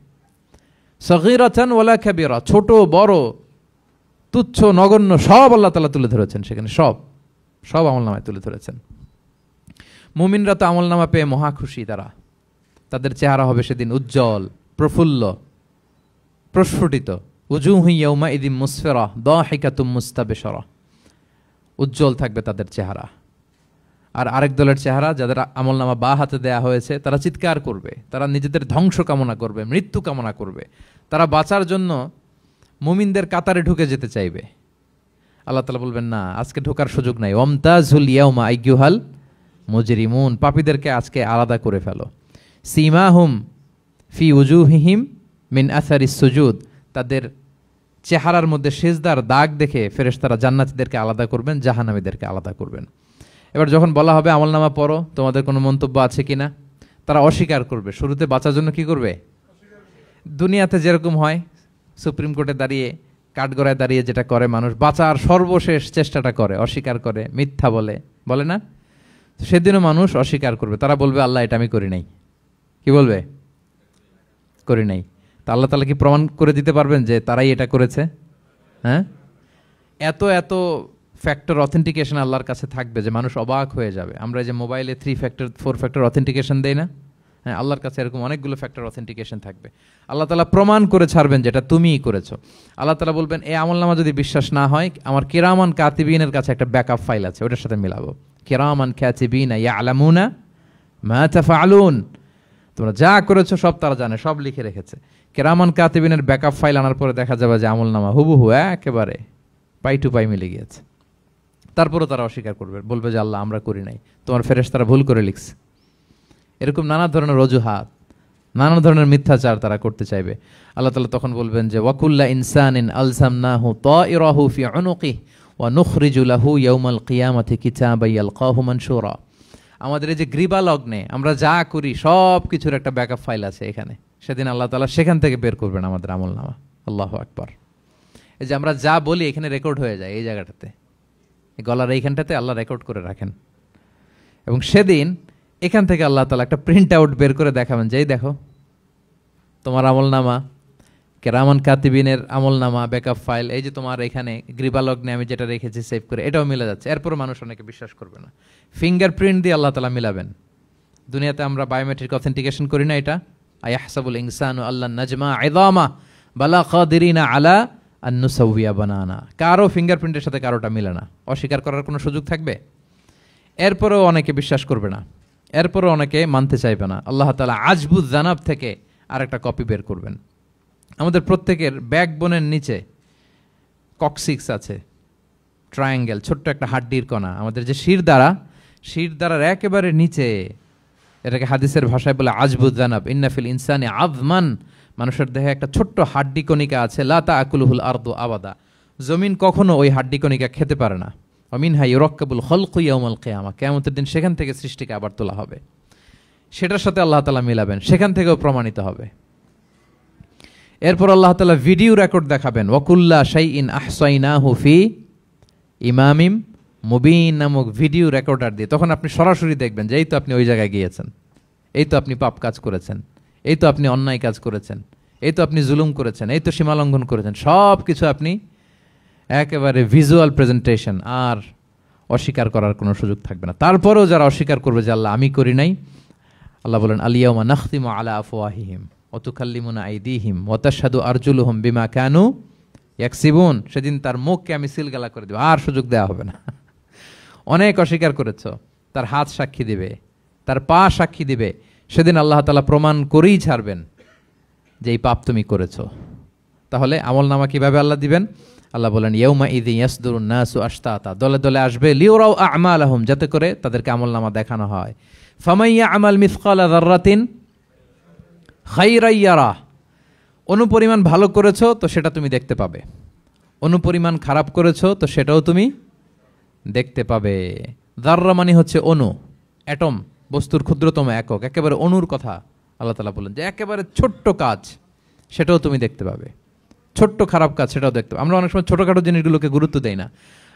সগীরাতান ওয়ালা কাবীরা, ছোট বড় তুচ্ছ নগণ্য সব আল্লাহ তাআলা তুলে ধরেছেন সেখানে, সব আমলনামায় তুলে ধরেছেন। মুমিনরা তো আমলনামা পেয়ে মহা খুশি, তাদের চেহারা হবে সেদিন উজ্জ্বল, প্রফুল্ল, প্রস্ফুটিত। উজুহু ইয়াউমাইযিন মুসফিরা দাহিকাতুম মুস্তাবশিরা, উজ্জ্বল থাকবে তাদের চেহারা। আর আরেক দলের চেহারা, যাদের আমলনামা বা হাতে দেয়া হয়েছে, তারা চিৎকার করবে, তারা নিজেদের ধ্বংস কামনা করবে, মৃত্যু কামনা করবে, তারা বাঁচার জন্য মুমিনদের কাতারে ঢুকে যেতে চাইবে। আল্লাহ তাআলা বলবেন না, আজকে ঢোকার সুযোগ নাই। ওয়ামতাজুল ইয়াউমা আইয়ুহাল মুজরিমুন, পাপীদেরকে আজকে আলাদা করে ফেলো। সীমাহুম ফি উজুহিহিম মিন আসারিস সুজুদ, তাদের চেহারার মধ্যে সিজদার দাগ দেখে ফেরেশতারা জান্নাতীদেরকে আলাদা করবেন, জাহান্নামীদেরকে আলাদা করবেন। এবার যখন বলা হবে আমলনামা পড়ো, তোমাদের কোনো মন্তব্য আছে কিনা, তারা অস্বীকার করবে। শুরুতে বাঁচার জন্য কি করবে? দুনিয়াতে যেরকম হয়, সুপ্রিম কোর্টে দাঁড়িয়ে কাঠগড়ায় দাঁড়িয়ে যেটা করে মানুষ, বাঁচার সর্বশেষ চেষ্টাটা করে, অস্বীকার করে, মিথ্যা বলে না? সেদিনও মানুষ অস্বীকার করবে, তারা বলবে আল্লাহ এটা আমি করি নাই। কি বলবে? করি নাই। তা আল্লাহ তাআলা কি প্রমাণ করে দিতে পারবেন যে তারাই এটা করেছে? হ্যাঁ, এত এত ফ্যাক্টর অথেন্টিকেশন আল্লাহর কাছে থাকবে যে মানুষ অবাক হয়ে যাবে। আমরা যে মোবাইলে 3 ফ্যাক্টর 4 ফ্যাক্টর অথেন্টিকেশন দেই না, হ্যাঁ, আল্লাহর কাছে এরকম অনেকগুলো ফ্যাক্টর অথেন্টিকেশন থাকবে। আল্লাহ তাআলা প্রমাণ করে ছাড়বেন যেটা তুমিই করেছো। আল্লাহ তাআলা বলবেন এই আমলনামা যদি বিশ্বাস না হয়, আমার কিরামান কাতিবিনের কাছে একটা ব্যাকআপ ফাইল আছে, ওটার সাথে মিলাবো। কিরামান কাতিবিনা ইয়ালামুনা মা তাফআলুন, তোমরা যা করেছো সব তারা জানে, সব লিখে রেখেছে। কিরামান কাতিবিনের ব্যাকআপ ফাইল আনার পরে দেখা যাবে যে আমলনামা হুবহু একেবারে পাই টু পাই মিলে গিয়েছে। তারপরও তারা অস্বীকার করবে, বলবে যে আল্লাহ আমরা করি নাই, তোমার ফেরেশতারা ভুল করে লিখছে। এরকম নানা ধরনের অজুহাত, নানা ধরনের মিথ্যাচার তারা করতে চাইবে। আল্লাহ তাআলা তখন বলবেন যে ওয়াকুল্লা ইনসানিন আলজামনাহু তাইরাহু ফি উনুকিহি ওয়া নুখরিজু লাহু ইয়াওমাল কিয়ামাতি কিতাবান ইয়ালকাহু মানশুরা। আমাদের এই যে গ্রীবা লগ্নে আমরা যা করি সব কিছুর একটা ব্যাকআপ ফাইল আছে এখানে। সেদিন আল্লাহ তাআলা সেখান থেকে বের করবেন আমাদের আমলনামা। আল্লাহু আকবার। এই যে আমরা যা বলি এখানে রেকর্ড হয়ে যায়, এই জায়গাটাতে, এই গলার এইখানটাতে আল্লাহ রেকর্ড করে রাখেন। এবং সেদিন এখান থেকে আল্লাহ তাআলা একটা প্রিন্ট আউট বের করে দেখাবেন যে এই দেখো তোমার আমলনামা, কিরামান কাতিবিনের আমলনামা ব্যাকআপ ফাইল, এই যে তোমার এখানে গ্রীবালগ্নে আমি যেটা রেখেছি সেভ করে, এটাও মিলে যাচ্ছে। এরপর মানুষ অনেকে বিশ্বাস করবে না। ফিঙ্গারপ্রিন্ট দিয়ে আল্লাহ তাআলা মিলাবেন। দুনিয়াতে আমরা বায়োমেট্রিক অথেন্টিকেশন করি না, এটা আয়াহসাবুল ইনসানু আল্লাহ নাজমা ইযামা বালা কাদিরিনা আলা আন নুসাউইয়া বানানা। কারো ফিঙ্গারপ্রিন্টের সাথে কারোটা মিলে না, অস্বীকার করার কোনো সুযোগ থাকবে? এরপরেও অনেকে বিশ্বাস করবে না, এরপরও অনেকে মানতে চাইবে না। আল্লাহ তাআলা আজবুজ জানাব থেকে আরেকটা কপি বের করবেন। আমাদের প্রত্যেকের ব্যাকবোনের নিচে কক্সিক্স আছে, ট্রায়াঙ্গেল, ছোট্ট একটা হাড্ডির কণা, আমাদের যে শিরদাঁড়ার একেবারে নিচে, এটাকে হাদিসের ভাষায় বলে আজবুজ জানাব। ইন্নাফিল ইনসানি আযমান, মানুষের দেহে একটা ছোট্ট হাড্ডি কণিকা আছে, লা তাআকুলুহুল আরদু আবাদা, জমিন কখনো ওই হাড্ডি কণিকা খেতে পারে না। মিনহা ইউরাক্কাবুল খালকু ইয়াউমাল কিয়ামা, কিয়ামতের দিন সেখান থেকে সৃষ্টিকে আবার তোলা হবে। সেটার সাথে আল্লাহ তাআলা মিলাবেন, সেখান থেকেও প্রমাণিত হবে। এরপর আল্লাহ তাআলা ভিডিও রেকর্ড দেখাবেন। ওয়াকুল্লা শাইইন আহসাইনাহু ফি ইমামিম মুবিন নামক ভিডিও রেকর্ডার দিয়ে তখন আপনি সরাসরি দেখবেন যে এই তো আপনি ওই জায়গায় গিয়েছেন, এই তো আপনি পাপ কাজ করেছেন, এই তো আপনি অন্যায় কাজ করেছেন, এই তো আপনি জুলুম করেছেন, এই তো সীমালঙ্ঘন করেছেন, সব কিছু আপনি একেবারে ভিজুয়াল প্রেজেন্টেশন, আর অস্বীকার করার কোনো সুযোগ থাকবে না। তারপরেও যারা অস্বীকার করবে যে আল্লাহ আমি করি নাই, আল্লাহ বলেন আলিয়াউমা নাখতিমু আলা আফওয়াহিহিম ওয়া তুকাল্লিমুনা আইদিহিম ওয়া তাশহাদু আরজুলুহুম বিমা কানু ইয়াকসিবুন। সেদিন তার মুখকে আমি সিলগালা করে দেব, আর সুযোগ দেওয়া হবে না। অনেক অস্বীকার করেছো, তার হাত সাক্ষী দিবে, তার পা সাক্ষী দিবে। সেদিন আল্লাহ তাআলা প্রমাণ করেই ছাড়বেন যে এই পাপ তুমি করেছো। তাহলে আমলনামা কিভাবে আল্লাহ দিবেন? আল্লাহ বলেন ইয়াউমা ইযি ইয়াসদুরুন নাসু আশতাতা, দলে দলে আসবে, লিউরাউ আ'মালাহুম, যাতে করে তাদেরকে আমলনামা দেখানো হয়। ফামাইয়া আমাল মিসকালা যাররাতিন খাইরান ইয়ারা, অনুপরিমাণ ভালো করেছো তো সেটা তুমি দেখতে পাবে, অনুপরিমাণ খারাপ করেছো তো সেটাও তুমি দেখতে পাবে। যাররা মানে হচ্ছে অণু, অ্যাটম, বস্তুর ক্ষুদ্রতম একক, একেবারে অণুর কথা আল্লাহ তাআলা বলেন যে একেবারে ছোট্ট কাজ সেটাও তুমি দেখতে পাবে, ছোট্ট খারাপ কাজ সেটাও দেখতে পাবে। আমরা অনেক সময় ছোটখাটো জিনিসগুলোকে গুরুত্ব দেই না।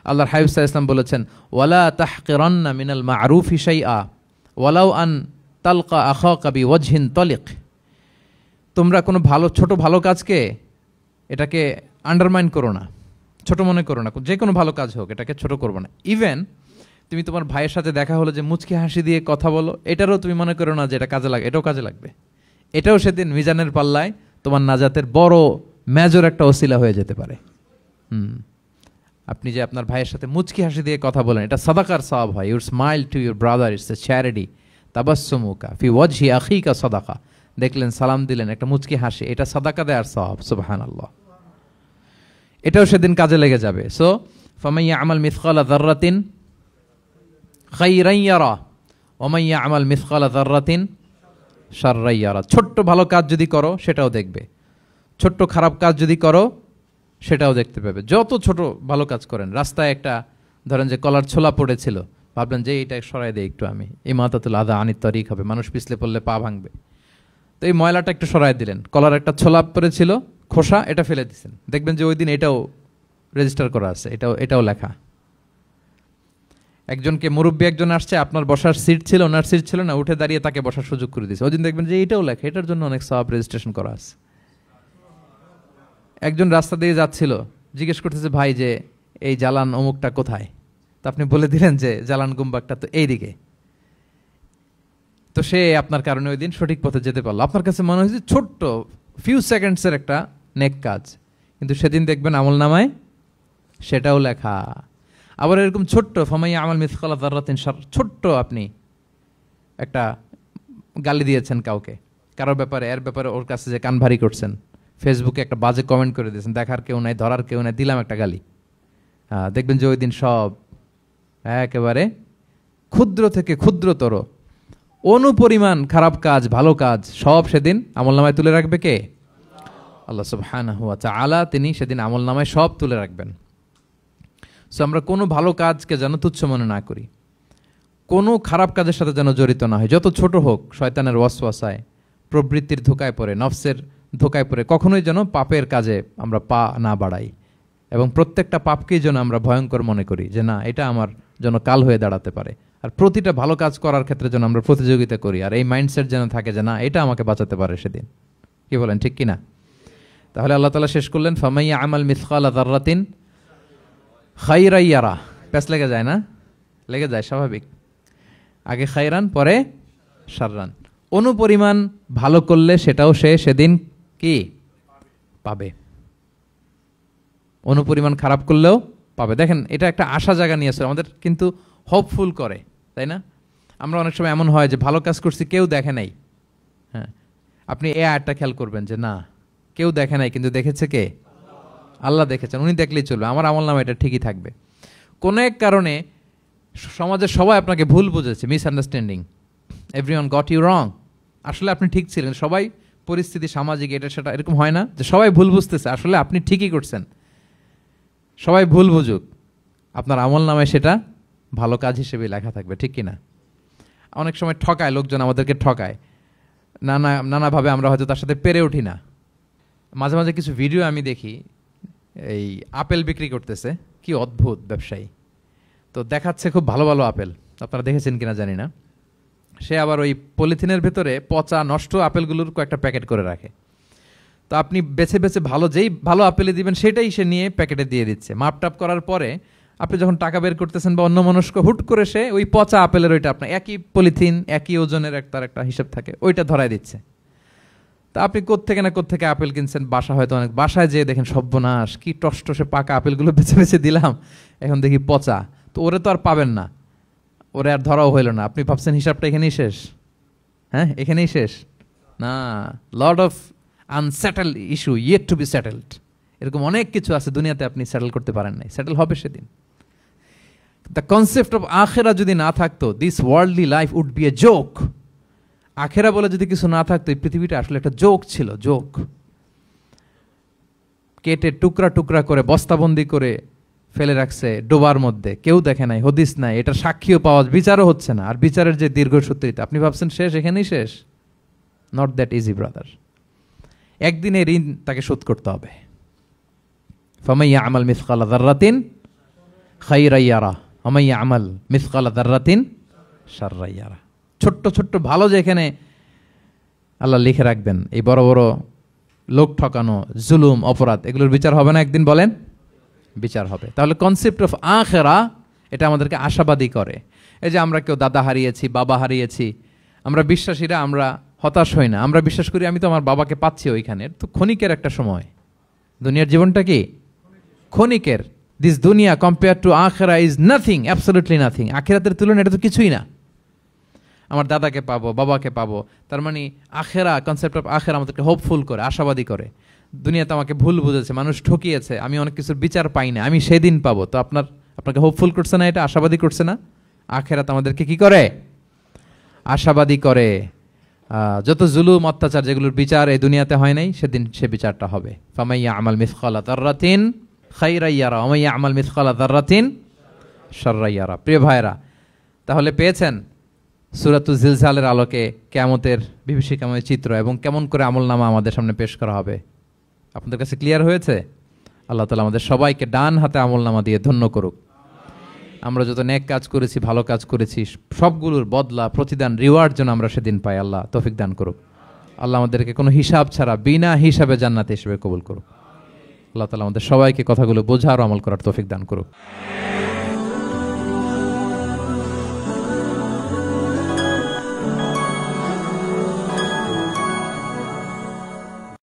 আল্লাহর হাবিব সাল্লাল্লাহু আলাইহি ওয়াসাল্লাম বলেছেন ওয়ালা তাহকিরান্না মিনাল মা'রুফি শাইআ ওয়ালাউ আন তালকা আখাকা বিওয়াজহিন তালিক, তোমরা কোনো ছোট ভালো কাজকে এটাকে আন্ডারমাইন করো না, ছোট মনে করো না। যে কোনো ভালো কাজ হোক এটাকে ছোট করবো না। ইভেন তুমি তোমার ভাইয়ের সাথে দেখা হলো যে মুচকি হাসি দিয়ে কথা বলো, এটারও তুমি মনে করো না যে এটা কাজে লাগে, এটাও কাজে লাগবে। এটাও সেদিন মিজানের পাল্লায় তোমার নাজাতের বড় মেজর একটা ওসিলা হয়ে যেতে পারে। আপনি যে আপনার ভাইয়ের সাথে মুচকি হাসি দিয়ে কথা বলেন, এটা সাদাকার সওয়াব হয়। Your smile to your brother, it's a charity. তাবাসসুমুকা ফি ওয়াজহি আখিকা সাদাকা, দেখলেন সালাম দিলেন, একটা মুচকি হাসি, এটা সাদাকা দেওয়ার সওয়াব। সুবহানাল্লাহ, এটাও সেদিন কাজে লেগে যাবে। সো ফামাইয়া আমাল মিসকালা যাররাতিন খাইরান ইয়ারা ওয়া মাইয়া আমাল মিসকালা যাররাতিন শাররান ইয়ারা, ছোট্ট ভালো কাজ যদি করো সেটাও দেখবে, ছোট্ট খারাপ কাজ যদি করো সেটাও দেখতে পাবে। যত ছোট ভালো কাজ করেন, রাস্তায় একটা ধরেন যে কলার ছোলা পড়েছিল, ভাবলেন যে এইটা সরাই দেয় একটু, আমি ইমাতাতুল আদা আনিত তরিক হবে, মানুষ পিছলে পড়লে পা ভাঙবে, তো এই ময়লাটা একটু সরাই দিলেন। কলার একটা ছোলা পড়েছিল, খোসা এটা ফেলে দিচ্ছেন, দেখবেন যে ওই দিন এটাও রেজিস্টার করা আছে, এটাও লেখা। একজনকে মুরব্বী একজন আসছে, আপনার বসার সিট ছিল, ওনার সিট ছিল না, উঠে দাঁড়িয়ে তাকে বসার সুযোগ করে দিয়েছে, ওই দিন দেখবেন যে এটাও লেখা, এটার জন্য অনেক সওয়াব রেজিস্ট্রেশন করা আছে। একজন রাস্তা দিয়ে যাচ্ছিল, জিজ্ঞেস করতেছে ভাই যে এই জালান অমুকটা কোথায়, তো আপনি বলে দিলেন যে জালান গুম্বাকটা তো এইদিকে, তো সে আপনার কারণে ওই দিন সঠিক পথে যেতে পারলো। আপনার কাছে মনে হয়েছে ছোট্ট ফিউ সেকেন্ডসের একটা নেক কাজ, কিন্তু সেদিন দেখবেন আমল নামায় সেটাও লেখা। আবার এরকম ছোট্ট ফামাইয়া আমাল মিসকালা যাররাতিন শার, ছোট্ট আপনি একটা গালি দিয়েছেন কাউকে, কারোর ব্যাপারে, এর ব্যাপারে ওর কাছে যে কান ভারী করছেন, ফেসবুকে একটা বাজে কমেন্ট করে দিয়েছেন, দেখার কেউ নাই, ধরার কেউ নাই, দিলাম একটা গালি, দেখবেন যে ওই দিন সব একেবারে ক্ষুদ্র থেকে ক্ষুদ্রতর অনুপরিমাণ খারাপ কাজ, ভালো কাজ সব সেদিন আমলনামায় তুলে রাখবে কে? আল্লাহ সুবহানাহু ওয়া তাআলা, তিনি সেদিন আমলনামায় সব তুলে রাখবেন। সো আমরা কোনো ভালো কাজকে যেন তুচ্ছ মনে না করি, কোনো খারাপ কাজের সাথে যেন জড়িত না হয়, যত ছোট হোক। শয়তানের ওয়াসওয়াসায়, প্রবৃত্তির ধোকায় পড়ে, নফসের ধোকায় পড়ে কখনোই যেন পাপের কাজে আমরা পা না বাড়াই, এবং প্রত্যেকটা পাপকেই যেন আমরা ভয়ঙ্কর মনে করি যে না, এটা আমার জন্য কাল হয়ে দাঁড়াতে পারে। আর প্রতিটা ভালো কাজ করার ক্ষেত্রে যেন আমরা প্রতিযোগিতা করি, আর এই মাইন্ডসেট যেন থাকে যে না, এটা আমাকে বাঁচাতে পারে সেদিন। কি বলেন, ঠিক কিনা? তাহলে আল্লাহ তাআলা শেষ করলেন ফামাইয়া আমাল মিসকালা যাররাতিন খাইরান ইয়ারা। প্যাস লেগে যায় না? লেগে যায়, স্বাভাবিক। আগে খাইরান, পরে শাররান। অনুপরিমাণ ভালো করলে সেটাও সে সেদিন কি পাবে, অনুপরিমাণ খারাপ করলেও পাবে। দেখেন, এটা একটা আশা জায়গা নিয়ে আসে আমাদের, কিন্তু হোপফুল করে, তাই না? আমরা অনেক সময় এমন হয় যে ভালো কাজ করছি, কেউ দেখে নাই। হ্যাঁ, আপনি এই আয়াতটা খেয়াল করবেন যে না, কেউ দেখে নাই, কিন্তু দেখেছে কে? আল্লাহ দেখেছেন, উনি দেখলেই চলবে, আমার আমলনামা এটা ঠিকই থাকবে। কোনো এক কারণে সমাজের সবাই আপনাকে ভুল বুঝেছে, misunderstanding, everyone got you wrong, আসলে আপনি ঠিক ছিলেন। সবাই পরিস্থিতি, সামাজিক, এটা সেটা, এরকম হয় না যে সবাই ভুল বুঝতেছে, আসলে আপনি ঠিকই করছেন। সবাই ভুল বুঝুক, আপনার আমলনামায় সেটা ভালো কাজ হিসেবে লেখা থাকবে, ঠিক কিনা? অনেক সময় ঠকায় লোকজন, আমাদেরকে ঠকায় নানাভাবে, আমরা হয়তো তার সাথে পেরে উঠি না। মাঝে মাঝে কিছু ভিডিও আমি দেখি, এই আপেল বিক্রি করতেছে, কি অদ্ভুত ব্যবসায়ী, তো দেখাচ্ছে খুব ভালো ভালো আপেল, আপনারা দেখেছেন কিনা জানি না। সে আবার ওই পলিথিনের ভেতরে পচা নষ্ট আপেলগুলোর কয়েকটা প্যাকেট করে রাখে, তো আপনি বেছে বেছে যেই ভালো আপেলে দিবেন সেটাই সে নিয়ে প্যাকেটে দিয়ে দিচ্ছে। মাপটাপ করার পরে আপনি যখন টাকা বের করতেছেন বা অন্যমনস্ক, হুট করে সে ওই পচা আপেলের ওইটা, আপনার একই পলিথিন, একই ওজনের তার একটা হিসাব থাকে, ওইটা ধরায় দিচ্ছে। তা আপনি কোত্থেকে আপেল কিনছেন, বাসা হয়তো অনেক, বাসায় যেয়ে দেখেন সর্বনাশ, কি টসটসে পাকা আপেলগুলো বেছে বেছে দিলাম, এখন দেখি পচা, তো ওরে তো আর পাবেন না, ওরে আর ধরাও হইল না। আপনি ভাবছেন হিসাবটা এখানেই শেষ? হ্যাঁ, এখানেই শেষ না, lot of unsettled issue yet to be settled. এরকম অনেক কিছু আছে দুনিয়াতে আপনি সেটেল করতে পারেন নাই, সেটেল হবে সেদিন। দ্য কনসেপ্ট অফ আখেরা যদি না থাকতো, this worldly life would be a joke. আখেরা বলে যদি কিছু না থাকতো, এই পৃথিবীটা আসলে একটা জোক ছিল, জোক। কেটে টুকরা টুকরা করে বস্তাবন্দি করে ফেলে রাখছে ডোবার মধ্যে, কেউ দেখে নাই, হদিস নাই, এটার সাক্ষীও পাওয়া, বিচারও হচ্ছে না। আর বিচারের যে দীর্ঘসূত্রিতা, আপনি ভাবছেন শেষ, এখানেই শেষ? Not that easy brother. একদিন এই ঋণ তাকে শোধ করতে হবে। ফামাইয়া আমাল মিসকালা যাররাতিন খাইরান ইয়ারা ওয়া মাইয়া আমাল মিসকালা যাররাতিন শাররান ইয়ারা। ছোট্ট ছোট্ট ভালো যেখানে আল্লাহ লিখে রাখবেন, এই বড় বড় লোক ঠকানো, জুলুম, অপরাধ, এগুলোর বিচার হবে না একদিন? বলেন, বিচার হবে। তাহলে কনসেপ্ট অফ আখেরা, এটা আমাদেরকে আশাবাদী করে। এই যে আমরা কেউ দাদা হারিয়েছি, বাবা হারিয়েছি, আমরা বিশ্বাসীরা আমরা হতাশ হই না, আমরা বিশ্বাস করি আমি তো আমার বাবাকে পাচ্ছি ওইখানে, তো ক্ষণিকের একটা সময়। দুনিয়ার জীবনটা কি ক্ষণিকের। দিস দুনিয়া কম্পেয়ার টু আখেরা ইজ নাথিং, অ্যাবসলিউটলি নাথিং। আখেরাতের তুলনায় এটা তো কিছুই না। আমার দাদাকে পাবো, বাবাকে পাবো, তার মানে আখেরা, কনসেপ্ট অফ আখেরা আমাদেরকে হোপফুল করে, আশাবাদী করে। দুনিয়াতে আমাকে ভুল বুঝেছে, মানুষ ঠকিয়েছে, আমি অনেক কিছুর বিচার পাই না, আমি সেদিন পাবো। তো আপনাকে হোপফুল করছে না, এটা আশাবাদী করছে না? আখেরাত আমাদেরকে কি করে? আশাবাদী করে। যত জুলুম, অত্যাচার, যেগুলোর বিচার এই দুনিয়াতে হয় নাই, সেদিন সে বিচারটা হবে। ফামাইয়া আমাল মিসকালা যাররাতিন খাইরান ইয়ারা ওয়া মাইয়া আমাল মিসকালা যাররাতিন শাররান ইয়ারা। প্রিয় ভাইরা, তাহলে পেয়েছেন সূরাতুজ জিলজালের আলোকে কিয়ামতের বিভীষিকাময় চিত্র এবং কেমন করে আমলনামা আমাদের সামনে পেশ করা হবে। আপনাদের কাছে ক্লিয়ার হয়েছে? আল্লাহ তাআলা আমাদের সবাইকে ডান হাতে আমলনামা দিয়ে ধন্য করুক। আমরা যত নেক কাজ করেছি, ভালো কাজ করেছি, সবগুলোর বদলা, প্রতিদান, রিওয়ার্ড যেন আমরা সেদিন পাই। আল্লাহ তৌফিক দান করুক। আল্লাহ আমাদেরকে কোনো হিসাব ছাড়া বিনা হিসাবে জান্নাতে হিসেবে কবুল করুক। আল্লাহ তাআলা আমাদের সবাইকে কথাগুলো বোঝার ও আমল করার তৌফিক দান করুক।